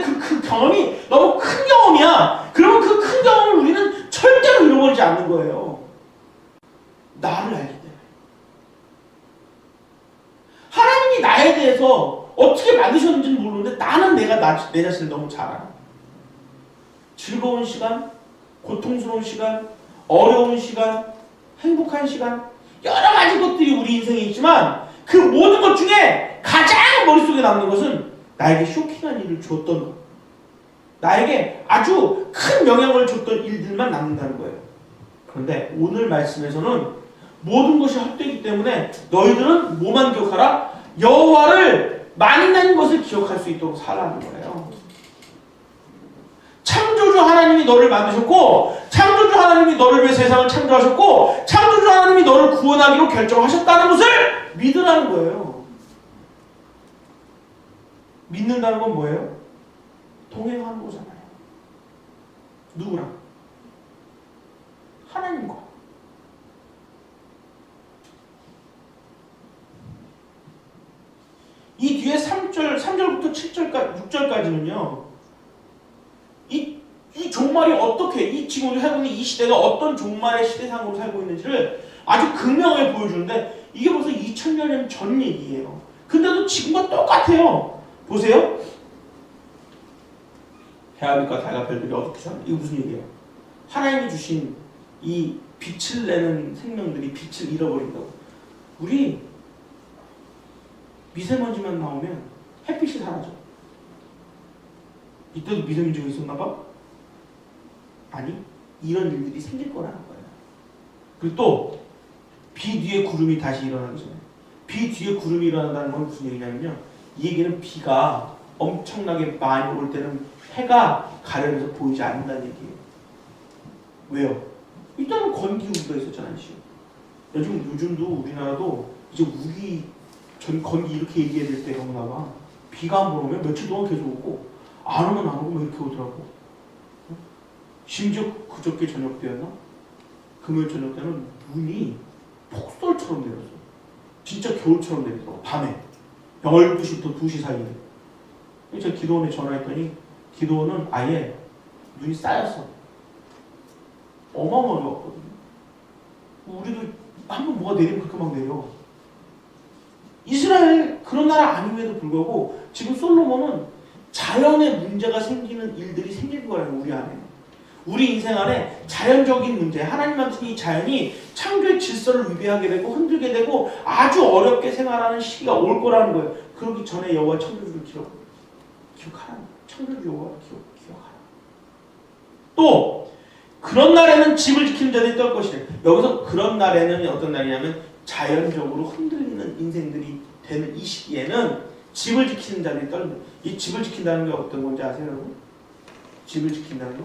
어디서인지는 모르는데 나는 내 자신을 너무 잘 알아. 즐거운 시간, 고통스러운 시간, 어려운 시간, 행복한 시간, 여러 가지 것들이 우리 인생에 있지만 그 모든 것 중에 가장 머릿속에 남는 것은 나에게 쇼킹한 일을 줬던 것, 나에게 아주 큰 영향을 줬던 일들만 남는다는 거예요. 그런데 오늘 말씀에서는 모든 것이 헛되기 때문에 너희들은 뭐만 기억하라? 여호와를 만난 것을 기억할 수 있도록 살라는 거예요. 창조주 하나님이 너를 만드셨고, 창조주 하나님이 너를 위해 세상을 창조하셨고, 창조주 하나님이 너를 구원하기로 결정하셨다는 것을 믿으라는 거예요. 믿는다는 건 뭐예요? 동행하는 거잖아요. 누구랑? 하나님과. 이 뒤에 3절부터 7절까지, 6절까지는요, 이 종말이 어떻게, 이 지금 살고 있는 이 시대가 어떤 종말의 시대상으로 살고 있는지를 아주 극명하게 보여주는데, 이게 벌써 2000년 전 얘기예요. 근데도 지금과 똑같아요. 보세요. 해와 빛과 달과 별들이 어떻게 사는, 이거 무슨 얘기예요? 하나님이 주신 이 빛을 내는 생명들이 빛을 잃어버린다고. 우리 미세먼지만 나오면 햇빛이 사라져. 이때도 미세먼지가 있었나 봐? 아니, 이런 일들이 생길 거라는 거예요. 그리고 또 비 뒤에 구름이 다시 일어나기 전에, 비 뒤에 구름이 일어난다는 건 무슨 얘기냐면요, 이 얘기는 비가 엄청나게 많이 올 때는 해가 가려져서 보이지 않는다는 얘기예요. 왜요? 일단은 건기 우기가 있었잖아요. 요즘도 우리나라도 이제 건기 이렇게 얘기해야 될 때가 오나 봐. 비가 한 번 오면 며칠 동안 계속 오고, 안 오면 안 오고 뭐 이렇게 오더라고. 심지어 그저께 저녁 때였나? 금요일 저녁 때는 눈이 폭설처럼 내렸어. 진짜 겨울처럼 내리더라고. 밤에 12시부터 2시 사이에. 제가 기도원에 전화했더니 기도원은 아예 눈이 쌓였어. 어마어마하게 왔거든요. 우리도 한번 뭐가 내리면 그렇게 막 내려. 이스라엘 그런 나라 아님에도 불구하고 지금 솔로몬은 자연의 문제가 생기는 일들이 생길 거라는, 우리 안에. 우리 인생 안에 자연적인 문제, 하나님 만드신 이 자연이 창조의 질서를 위배하게 되고 흔들게 되고 아주 어렵게 생활하는 시기가 올 거라는 거예요. 그러기 전에 여호와 창조주를 기억하라. 창조주 여호와를 기억하라. 또 그런 날에는 집을 지키는 자들이 떨 것이래. 여기서 그런 날에는 어떤 날이냐면 자연적으로 흔들리는 인생들이 되는 이 시기에는 집을 지키는 자들이 떨는. 이 집을 지킨다는 게 어떤 건지 아세요, 여러분? 집을 지킨다는 거?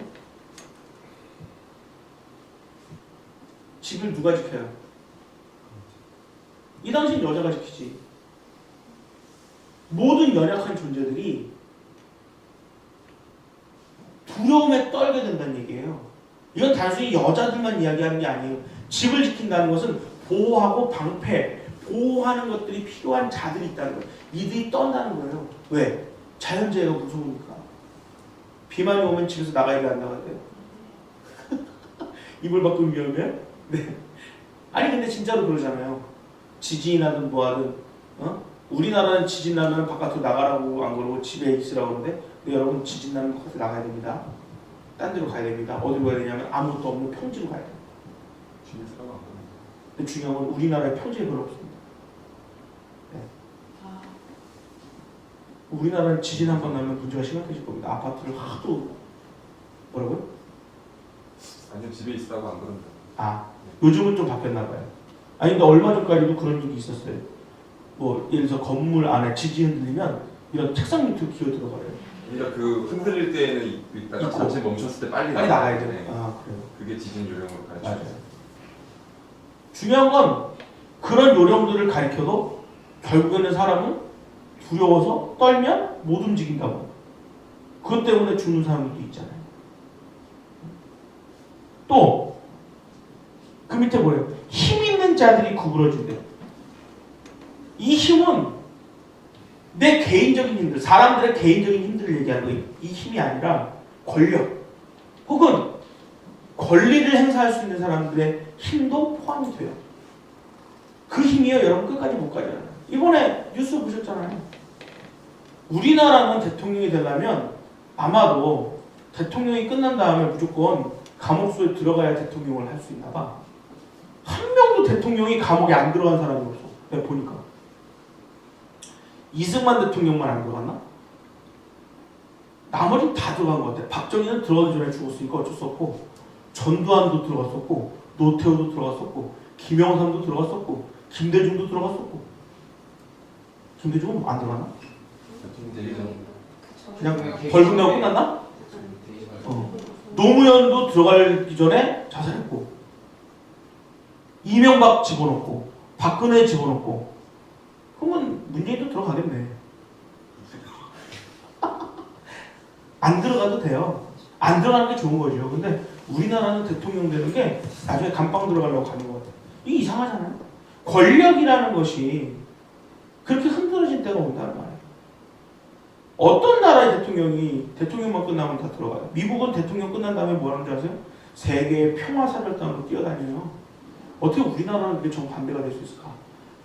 집을 누가 지켜요? 이 당시엔 여자가 지키지. 모든 연약한 존재들이 두려움에 떨게 된다는 얘기예요. 이건 단순히 여자들만 이야기하는 게 아니에요. 집을 지킨다는 것은 보호하고 방패, 보호하는 것들이 필요한 자들이 있다는 거예요. 이들이 떤다는 거예요. 왜? 자연재해가 무서우니까. 비만이 오면 집에서 나가야 돼, 안 나가야 돼요? 이불 밖으로 위험해? 네. 아니 근데 진짜로 그러잖아요. 지진이 나든 뭐하든, 우리나라는 지진 나면 바깥으로 나가라고 안 그러고 집에 있으라고 그러는데, 여러분 지진 나면 바깥에 나가야 됩니다. 딴 데로 가야 됩니다. 어디로 가야 되냐면 아무것도 없는 평지로 가야 돼요. 집에 살아가. 근데 중요한 건 우리나라에 평지에 별로 없습니다. 네. 우리나라는 지진 한 번 나면 문제가 심각해질 겁니다. 아파트를 하도 뭐라고요? 아니요, 집에 있으라고 안 그런다. 요즘은 좀 바뀌었나 봐요. 아니 근데 얼마 전까지도 그런 일이 있었어요. 뭐 예를 들어서 건물 안에 지진 흔들리면 이런 책상 밑으로 기어 들어가요. 그러니까 그 흔들릴 때는 있다가 잠시 멈췄을 때 빨리 나가야 돼요. 네. 그래요. 그게 지진 요령으로 가르쳐요. 중요한 건 그런 요령들을 가르쳐도 결국에는 사람은 두려워서 떨면 못 움직인다고. 그것 때문에 죽는 사람들도 있잖아요. 또 그 밑에 뭐예요? 힘 있는 자들이 구부러진대요. 이 힘은 내 개인적인 힘들, 사람들의 개인적인 힘들을 얘기하는 거예요. 이 힘이 아니라 권력 혹은 권리를 행사할 수 있는 사람들의 힘도 포함이 돼요. 그 힘이요, 여러분 끝까지 못 가잖아요. 이번에 뉴스 보셨잖아요. 우리나라는 대통령이 되려면 아마도 대통령이 끝난 다음에 무조건 감옥소에 들어가야 대통령을 할 수 있나 봐. 한 명도 대통령이 감옥에 안 들어간 사람이 없어. 내가 보니까. 이승만 대통령만 안 들어갔나? 나머지는 다 들어간 것 같아. 박정희는 들어가기 전에 죽었으니까 어쩔 수 없고, 전두환도 들어갔었고, 노태우도 들어갔었고, 김영삼도 들어갔었고, 김대중도 들어갔었고. 김대중은 안 들어갔나? 그냥 벌금 내고 끝났나? 노무현도 들어가기 전에 자살했고, 이명박 집어넣고, 박근혜 집어넣고, 그러면 문재인도 들어가겠네. 안 들어가도 돼요. 안 들어가는 게 좋은 거죠. 근데 우리나라는 대통령 되는 게 나중에 감방 들어가려고 가는 것 같아요. 이게 이상하잖아요. 권력이라는 것이 그렇게 흔들어진 때가 온다는 말이에요. 어떤 나라의 대통령만 끝나면 다 들어가요. 미국은 대통령 끝난 다음에 뭐 하는 줄 아세요? 세계의 평화사절단으로 뛰어다녀요. 어떻게 우리나라는 그게 정반대가 될 수 있을까?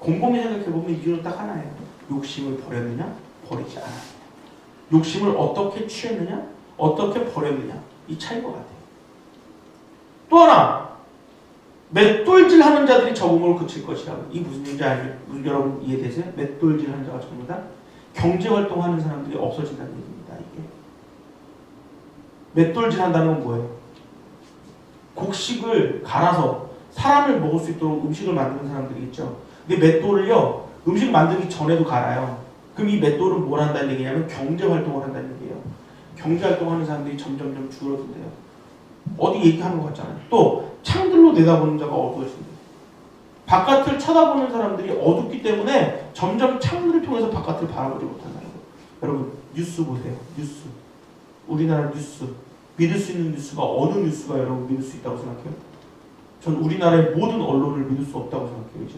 곰곰이 생각해보면 이유는 딱 하나예요. 욕심을 버렸느냐? 버리지 않았느냐. 욕심을 어떻게 취했느냐? 어떻게 버렸느냐. 이 차이인 것 같아요. 또 하나, 맷돌질 하는 자들이 적응을 그칠 것이라고. 이 무슨 얘기인지 여러분 이해되세요? 맷돌질 하는 자가 전부 다 경제활동하는 사람들이 없어진다는 얘기입니다. 이게 맷돌질 한다는 건 뭐예요? 곡식을 갈아서 사람을 먹을 수 있도록 음식을 만드는 사람들이 있죠. 근데 맷돌을요, 음식 만들기 전에도 갈아요. 그럼 이 맷돌은 뭘 한다는 얘기냐면 경제활동을 한다는 얘기예요. 경제활동하는 사람들이 점점점 줄어든대요. 어디 얘기하는 것 같잖아요. 또 창들로 내다보는 자가 어두워진대요. 바깥을 쳐다보는 사람들이 어둡기 때문에 점점 창문을 통해서 바깥을 바라보지 못한다는 거예요. 여러분 뉴스 보세요. 뉴스. 우리나라 뉴스. 믿을 수 있는 뉴스가 어느 뉴스가 여러분 믿을 수 있다고 생각해요? 전 우리나라의 모든 언론을 믿을 수 없다고 생각해요. 이제.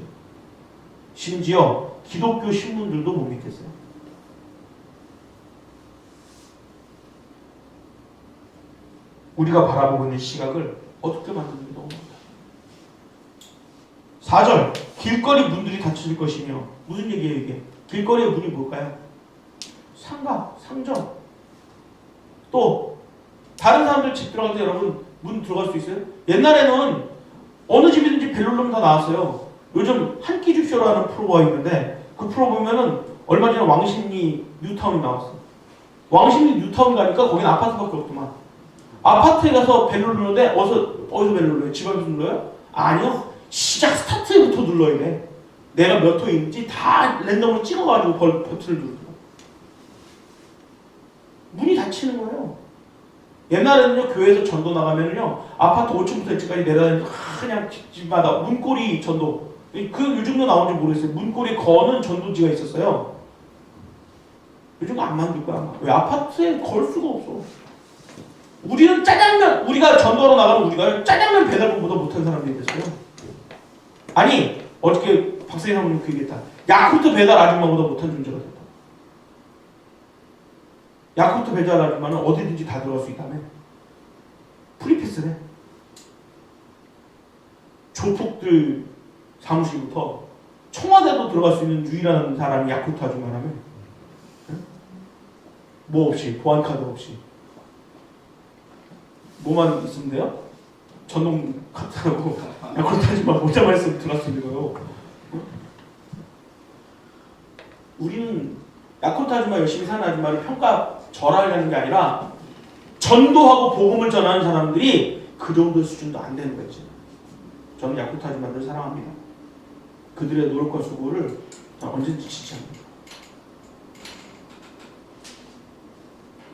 심지어 기독교 신문들도 못 믿겠어요. 우리가 바라보고 있는 시각을 어둡게 만드는 게 너무 많다. 4절 길거리 문들이 닫혀질 것이며 무슨 얘기예요 이게? 길거리의 문이 뭘까요? 상가, 상점. 또 다른 사람들 집 들어갈 때 여러분 문 들어갈 수 있어요? 옛날에는 어느 집이든지 벨룰룸 다 나왔어요. 요즘 한 끼 줍쇼라는 프로가 있는데 그 프로 보면은 얼마 전에 왕십리 뉴타운이 나왔어. 왕십리 뉴타운 가니까 거긴 아파트밖에 없더만. 아파트에 가서 벨을 누르는데 어디서 벨을 눌러요? 집안에서 눌러요? 아니요. 시작 스타트부터 눌러야 돼. 내가 몇 호에 있는지 다 랜덤으로 찍어가지고 버튼을 누르고. 문이 닫히는 거예요. 옛날에는요, 교회에서 전도 나가면요, 아파트 5층부터 1층까지 내려다니면서 그냥 집마다 문고리 전도. 그 요즘도 나온지 모르겠어요. 문고리 거는 전도지가 있었어요. 요즘 안 만들 거야, 아마. 왜? 아파트에 걸 수가 없어. 우리는 짜장면, 우리가 전도로 나가면 우리가 짜장면 배달보다 못한 사람들이 됐어요. 아니, 어저께 박사님 한번 그 얘기했다. 야쿠르트 배달 아줌마보다 못한 존재가 됐다. 야쿠르트 배달 아줌마는 어디든지 다 들어갈 수 있다며. 프리패스네. 조폭들 사무실부터 청와대도 들어갈 수 있는 유일한 사람이 야쿠르트 아줌마라며. 뭐 없이, 보안카드 없이. 뭐만 있으면 돼요? 전동 카드하고 야쿠르트 아줌마 모자만 있으면 들어갈 수 있는 거예요. 우리는 야쿠르트 아줌마 열심히 사는 아줌마를 평가절하려는 게 아니라 전도하고 복음을 전하는 사람들이 그 정도 수준도 안 되는 거지. 저는 야쿠르트 아줌마들 사랑합니다. 그들의 노력과 수고를 언제든지 지지합니다.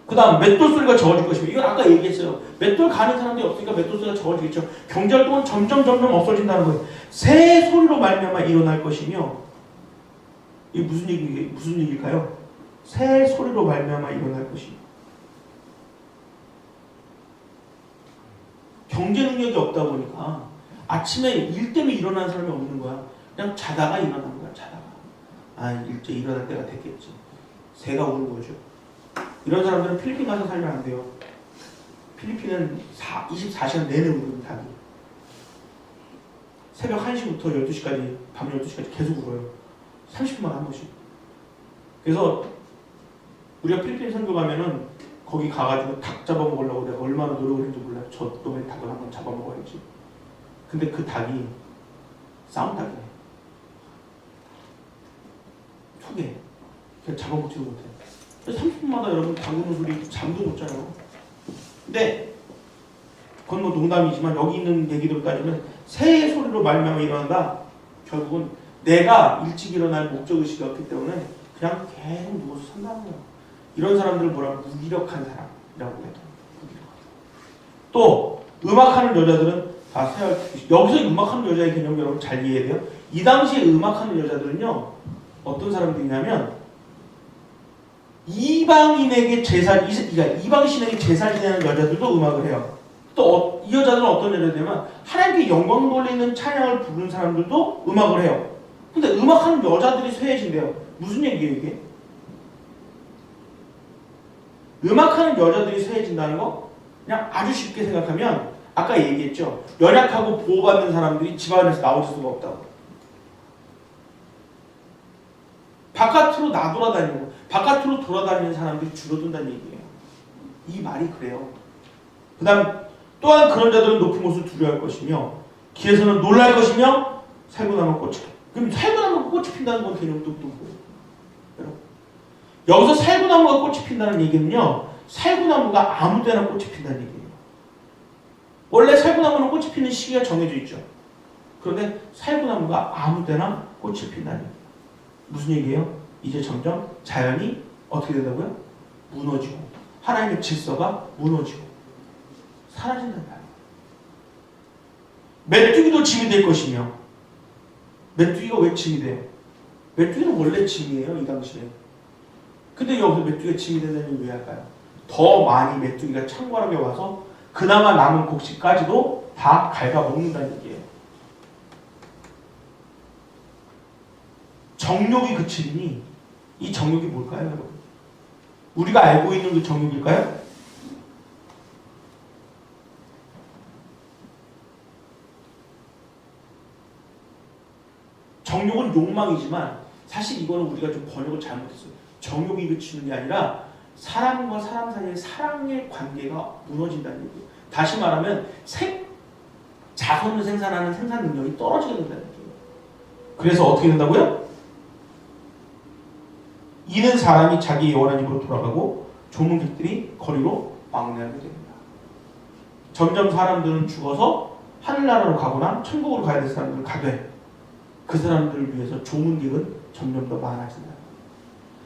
그 다음 맷돌 소리가 적어질 것이며 이건 아까 얘기했어요. 맷돌 가는 사람들이 없으니까 맷돌 소리가 적어지겠죠. 경제활동은 점점 없어진다는 거예요. 새 소리로 말미암아 일어날 것이며 이게 무슨 얘기일까요? 새 소리로 말미암아 일어날 것이며 경제 능력이 없다 보니까 아침에 일 때문에 일어나는 사람이 없는 거야. 그냥 자다가 일어나는 거야. 자다가. 아, 일찍 일어날 때가 됐겠지. 새가 우는 거죠. 이런 사람들은 필리핀 가서 살면 안 돼요. 필리핀은 24시간 내내 울거든, 닭이. 새벽 1시부터 12시까지, 밤 12시까지 계속 울어요. 30분만 한 번씩. 그래서 우리가 필리핀 선교 가면은 거기 가가지고 닭 잡아먹으려고 내가 얼마나 노력을 했는지 몰라요. 저 놈의 닭을 한번 잡아먹어야지. 근데 그 닭이 싸움 닭이네. 툭에 그냥 잡아먹지도 못해. 30분마다 여러분 닭 우는 소리 잠도 못 자요. 근데 그건 뭐 농담이지만 여기 있는 얘기대로 따지면 새의 소리로 말미암아 일어난다. 결국은 내가 일찍 일어날 목적의식이 없기 때문에 그냥 계속 누워서 산다는 거야. 이런 사람들을 뭐라 무기력한 사람이라고 해요. 또 음악하는 여자들은 다 여기서 음악하는 여자의 개념 여러분 잘 이해해야 돼요. 이 당시에 음악하는 여자들은요 어떤 사람들이냐면 이방인에게 제사, 그러니까 이방신에게 제사 지내는 여자들도 음악을 해요. 또 이 여자들은 어떤 여자들이냐면 하나님께 영광 돌리는 찬양을 부르는 사람들도 음악을 해요. 근데 음악하는 여자들이 쇠해진대요. 무슨 얘기예요 이게? 음악하는 여자들이 쇠해진다는 거 그냥 아주 쉽게 생각하면 아까 얘기했죠. 연약하고 보호받는 사람들이 집안에서 나올 수가 없다고. 바깥으로 나돌아다니고 바깥으로 돌아다니는 사람들이 줄어든다는 얘기예요. 이 말이 그래요. 그 다음 또한 그런 자들은 높은 곳을 두려워할 것이며 길에서는 놀랄 것이며 살고 나면 꽃이 핀다. 그럼 살고 나면 꽃이 핀다는 건 개념도 뭐예요? 여기서 살구나무가 꽃이 핀다는 얘기는요. 살구나무가 아무데나 꽃이 핀다는 얘기예요. 원래 살구나무는 꽃이 피는 시기가 정해져 있죠. 그런데 살구나무가 아무데나 꽃이 핀다는 얘기예요. 무슨 얘기예요? 이제 점점 자연이 어떻게 된다고요? 무너지고 하나님의 질서가 무너지고 사라진다는 말이에요. 메뚜기도 짐이 될 것이며 메뚜기가 왜 짐이 돼요? 메뚜기는 원래 짐이에요. 이 당시에. 근데 여기서 메뚜기가 짐이 된다는 얘기 왜 할까요? 더 많이 메뚜기가 창궐하게 와서 그나마 남은 곡식까지도 다 갉아먹는다는 얘기예요. 정욕이 그치니 이 정욕이 뭘까요, 여러분? 우리가 알고 있는 그 정욕일까요? 정욕은 욕망이지만 사실 이거는 우리가 좀 번역을 잘못했어요. 정욕이 그치는 게 아니라 사람과 사람 사이의 사랑의 관계가 무너진다는 얘기예요. 다시 말하면 자손을 생산하는 생산 능력이 떨어지게 된다는 얘기예요. 그래서 어떻게 된다고요? 이는 사람이 자기 영원한 집으로 돌아가고 조문객들이 거리로 왕래하게 됩니다. 점점 사람들은 죽어서 하늘나라로 가거나 천국으로 가야 될 사람들은 가되 그 사람들을 위해서 조문객은 점점 더 많아진다.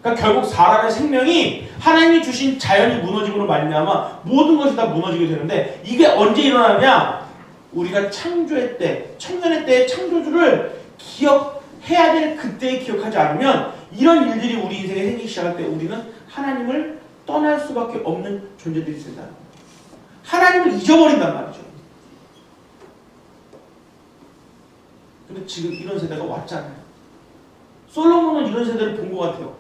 그러니까 결국 사람의 생명이 하나님이 주신 자연이 무너짐으로 말미암아 모든 것이 다 무너지게 되는데 이게 언제 일어나냐? 우리가 창조의 때, 청년의 때의 창조주를 기억해야 될 그때에 기억하지 않으면 이런 일들이 우리 인생에 생기기 시작할 때 우리는 하나님을 떠날 수밖에 없는 존재들이 된다. 하나님을 잊어버린단 말이죠. 근데 지금 이런 세대가 왔잖아요. 솔로몬은 이런 세대를 본 것 같아요.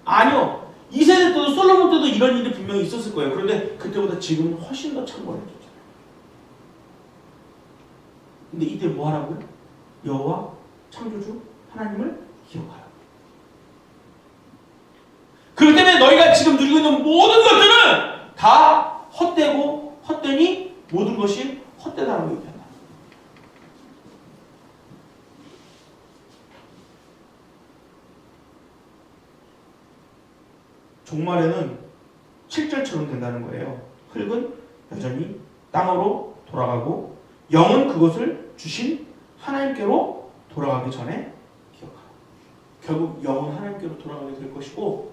아니요. 이 세대 때도 솔로몬 때도 이런 일이 분명히 있었을 거예요. 그런데 그때보다 지금은 훨씬 더 창궐해졌잖아요. 근데 이때 뭐 하라고요? 여호와 창조주 하나님을 기억하라. 그렇기 때문에 너희가 지금 누리고 있는 모든 것들은 다 헛되고 헛되니 모든 것이 헛되다라고 얘기한다. 종말에는 7절처럼 된다는 거예요. 흙은 여전히 땅으로 돌아가고 영은 그것을 주신 하나님께로 돌아가기 전에 기억하라. 결국 영은 하나님께로 돌아가게 될 것이고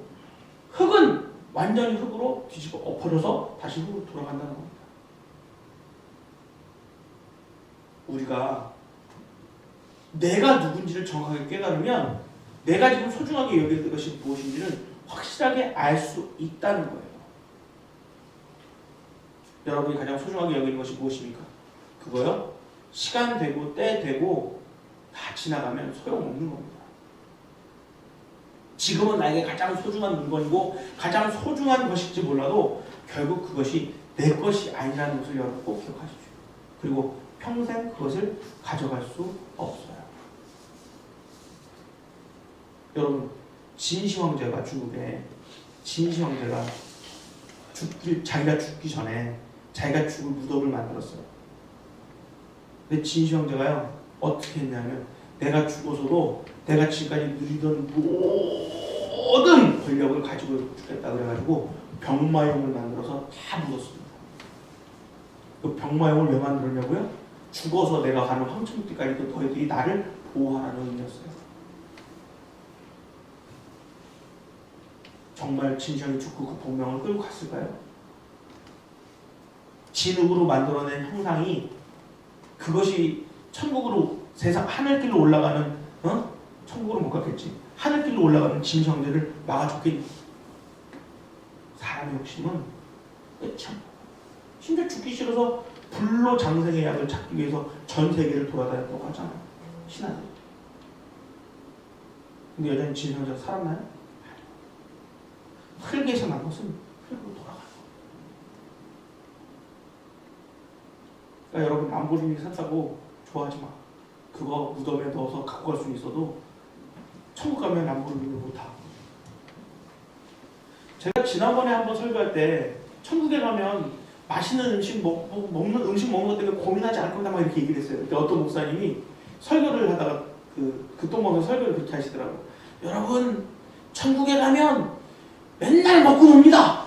흙은 완전히 흙으로 뒤집어 엎어져서 다시 흙으로 돌아간다는 겁니다. 우리가 내가 누군지를 정확하게 깨달으면 내가 지금 소중하게 여길 것이 무엇인지를 확실하게 알 수 있다는 거예요. 여러분이 가장 소중하게 여기는 것이 무엇입니까? 그거요? 시간 되고 때 되고 다 지나가면 소용없는 겁니다. 지금은 나에게 가장 소중한 물건이고 가장 소중한 것일지 몰라도 결국 그것이 내 것이 아니라는 것을 여러분 꼭 기억하십시오. 그리고 평생 그것을 가져갈 수 없어요. 여러분 진시 황제가 중국에 진시 형제가 자기가 죽기 전에 자기가 죽을 무덤을 만들었어요. 근데 진시 형제가요 어떻게 했냐면 내가 죽어서도 내가 지금까지 누리던 모든 권력을 가지고 죽겠다 그래가지고 병마용을 만들어서 다 묻었습니다. 그 병마용을 왜 만들었냐고요? 죽어서 내가 가는 황천길까지도 너희들이 나를 보호하라는 의미였어요. 정말 진시황이 죽고 그 본명을 끌고 갔을까요? 진흙으로 만들어낸 형상이 그것이 천국으로 세상 하늘길로 올라가는 천국으로 못 갔겠지. 하늘길로 올라가는 진시황제를 막아줬겠니? 사람의 욕심은 끝이 없어. 심지어 죽기 싫어서 불로 장생의 약을 찾기 위해서 전 세계를 돌아다녔다고 하잖아요. 신하들. 근데 여전히 진시황제가 살았나요? 흙에서 난 것은 흙으로 돌아가요. 그러니까 여러분 람보르기니 샀다고 좋아하지 마. 그거 무덤에 넣어서 갖고 갈 수는 있어도 천국 가면 람보르기니를 못 타. 제가 지난번에 한번 설교할 때 천국에 가면 맛있는 음식 먹는 것 때문에 고민하지 않을 거다 막 이렇게 얘기를 했어요. 그때 어떤 목사님이 설교를 하다가 그 동방에서 설교를 그렇게 하시더라고요. 여러분 천국에 가면 맨날 먹고 놉니다.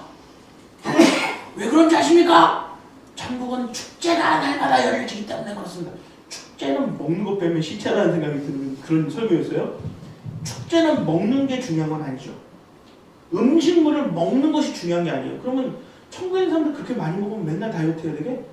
왜 그런지 아십니까? 천국은 축제가 날마다 열려지기 때문에 그렇습니다. 축제는 먹는 것 빼면 시체라는 생각이 드는 그런 설교였어요. 축제는 먹는 게 중요한 건 아니죠. 음식물을 먹는 것이 중요한 게 아니에요. 그러면 천국에 있는 사람들 그렇게 많이 먹으면 맨날 다이어트 해야 되게?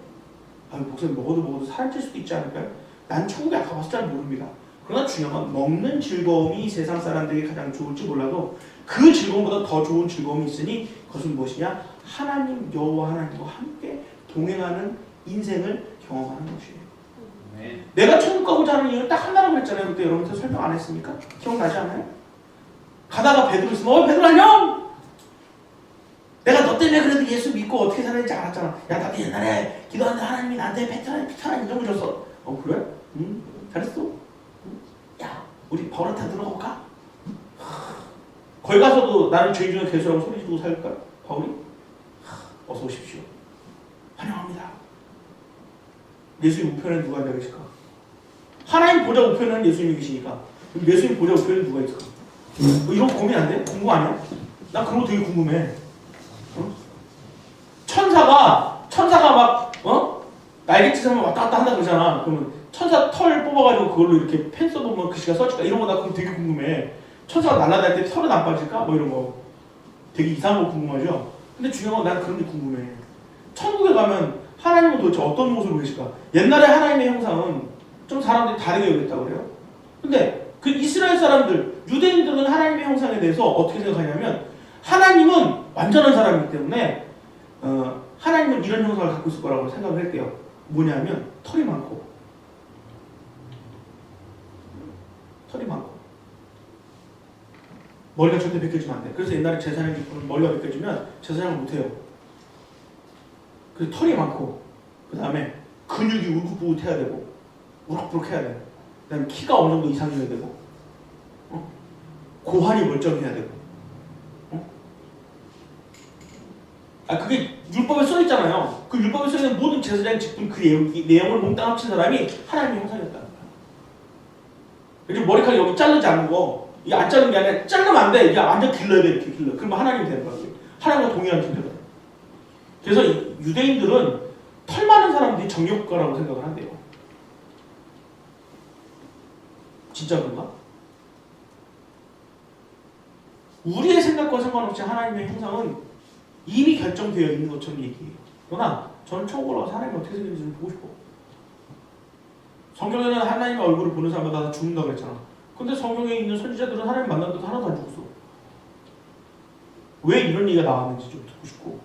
목사님 먹어도 살을 찔 수도 있지 않을까요? 난 천국에 아까 봤을 줄 모릅니다. 그러나 중요한 건 먹는 즐거움이 세상 사람들에게 가장 좋을지 몰라도 그 즐거움보다 더 좋은 즐거움이 있으니 그것은 무엇이냐? 하나님 여호와 하나님과 함께 동행하는 인생을 경험하는 것이에요. 네. 내가 천국 가고자 하는 이유는 딱 하나라고 했잖아요. 그때 여러분한테 설명 안 했습니까? 기억나지 않아요? 가다가 베드로 있으면 베드로 안녕! 내가 너 때문에 그래도 예수 믿고 어떻게 살았는지 알았잖아. 야 나도 옛날에 기도하는데 하나님이 나한테 피타라 인정을 줬어. 그래? 응? 잘했어? 야 우리 바울한테 들어가볼까? 거기 가서도 나는 죄인 중에 괴수라고 소리 지르고 살까? 바울이? 어서 오십시오. 환영합니다. 예수님 우편에 누가 앉아 계실까? 하나님 보좌 우편에는 예수님이 계시니까 예수님 보좌 우편에 누가 있을까? 이런 거 고민 안 돼? 궁금 아니야? 난 그런 거 되게 궁금해. 천사가 막 날개짓 하면 왔다 갔다 한다 그러잖아. 그러면 천사 털 뽑아가지고 그걸로 이렇게 펜 써보면 글씨가 써질까? 이런 거 나 그럼 되게 궁금해. 천사가 날아다닐 때 털은 안 빠질까? 뭐 이런 거 되게 이상한 거 궁금하죠? 근데 중요한 건 난 그런 게 궁금해. 천국에 가면 하나님은 도대체 어떤 모습으로 계실까? 옛날에 하나님의 형상은 좀 사람들이 다르게 여겼다고 그래요. 근데 그 이스라엘 사람들, 유대인들은 하나님의 형상에 대해서 어떻게 생각하냐면 하나님은 완전한 사람이기 때문에 하나님은 이런 형상을 갖고 있을 거라고 생각을 했대요. 뭐냐면 털이 많고 머리가 절대 벗겨지면 안 돼. 그래서 옛날에 제사장 기쁘는 머리가 벗겨지면 제사장을 못해요. 그래서 털이 많고 그 다음에 근육이 울긋불긋해야 되고 우럭부럭 해야 돼. 그 다음에 키가 어느 정도 이상이어야 되고 고환이 멀쩡해야 되고 그게 율법에 써있잖아요. 그 율법에 써있는 모든 제사장 직분 그 내용을 몽땅 합친 사람이 하나님의 형상이었다는 거야. 그래서 머리카락 여기 자르지 않는 거 이게 안 자르는 게 아니라 자르면 안 돼. 이게 완전 길러야 돼. 이렇게 길러. 그러면 하나님이 되는 거야. 하나님과 동일한 존재거든. 그래서 유대인들은 털 많은 사람들이 정욕가라고 생각을 한대요. 진짜 그런가? 우리의 생각과 상관없이 하나님의 형상은 이미 결정되어 있는 것처럼 얘기해요. 그러나 저는 천국으로 가서 하나님이 어떻게 생겼는지 좀 보고 싶어. 성경에는 하나님의 얼굴을 보는 사람마다 다 죽는다고 했잖아. 근데 성경에 있는 선지자들은 하나님 만났는데도 하나도 안 죽었어. 왜 이런 얘기가 나왔는지 좀 듣고 싶고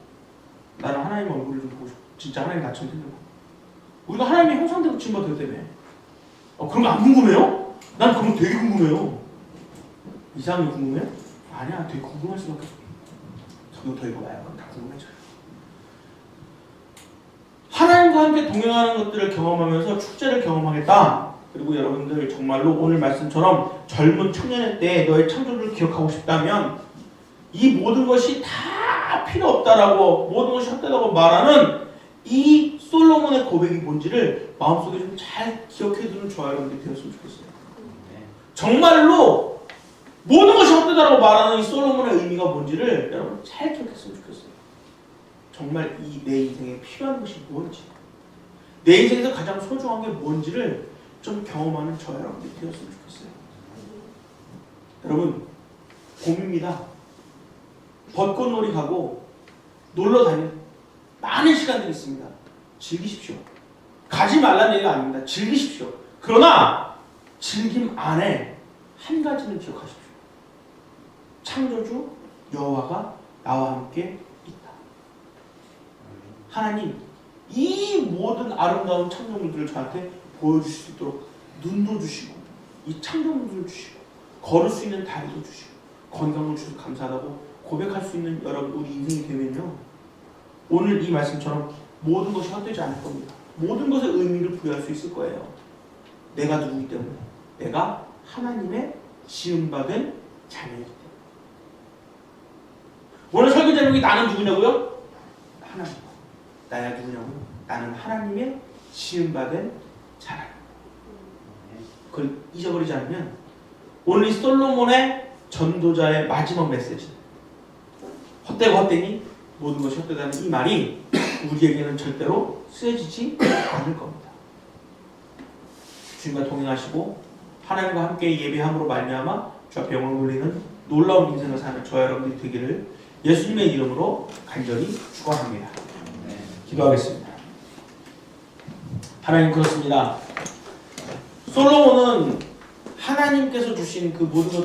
나는 하나님의 얼굴을 좀 보고 싶고 진짜 하나님 나처럼 생겼고 우리가 하나님의 형상대로 지음받을 때문에 그런 거 안 궁금해요? 난 그런 거 되게 궁금해요. 이상하게 궁금해요? 아니야, 되게 궁금할 수밖에 없어. 저도 더 읽어봐요. 그럼 다 궁금해져요. 하나님과 함께 동행하는 것들을 경험하면서 축제를 경험하겠다. 그리고 여러분들 정말로 오늘 말씀처럼 젊은 청년의 때 너의 창조를 기억하고 싶다면 이 모든 것이 다 필요 없다라고 모든 것이 헛되다고 말하는 이 솔로몬의 고백이 뭔지를 마음속에 좀 잘 기억해두는 저와 여러분들이 되었으면 좋겠어요. 정말로 모든 것이 헛되다라고 말하는 이 솔로몬의 의미가 뭔지를 여러분 잘 기억했으면 좋겠어요. 정말 이 내 인생에 필요한 것이 뭔지, 내 인생에서 가장 소중한 게 뭔지를 좀 경험하는 저와 여러분들이 되었으면 좋겠어요. 여러분, 봄입니다. 벚꽃놀이 가고 놀러 다니는 많은 시간들이 있습니다. 즐기십시오. 가지 말라는 얘기가 아닙니다. 즐기십시오. 그러나 즐김 안에 한 가지는 기억하십시오. 창조주 여호와가 나와 함께 있다. 하나님, 이 모든 아름다운 창조물들을 저한테 보여주실 수 있도록 눈도 주시고 이 창조물들을 주시고 걸을 수 있는 다리도 주시고 건강을 주셔서 감사하다고 고백할 수 있는 여러분 우리 인생이 되면요, 오늘 이 말씀처럼 모든 것이 헛되지 않을 겁니다. 모든 것에 의미를 부여할 수 있을 거예요. 내가 누구기 때문에, 내가 하나님의 지음받은 자녀이기 때문에. 오늘 설교 제목이 나는 누구냐고요? 하나님. 나야 누구냐고요? 나는 하나님의 지음받은 자라. 그걸 잊어버리지 않으면 오늘 이 솔로몬의 전도자의 마지막 메시지, 헛되고 헛되니 모든 것이 헛되다는 이 말이 우리에게는 절대로 쓰여지지 않을 겁니다. 주님과 동행하시고 하나님과 함께 예배함으로 말미암아 주 앞에 영광을 돌리는 놀라운 인생을 사는 저와 여러분들이 되기를 예수님의 이름으로 간절히 축원합니다. 기도하겠습니다. 하나님, 그렇습니다. 솔로몬은 하나님께서 주신 그 모든 것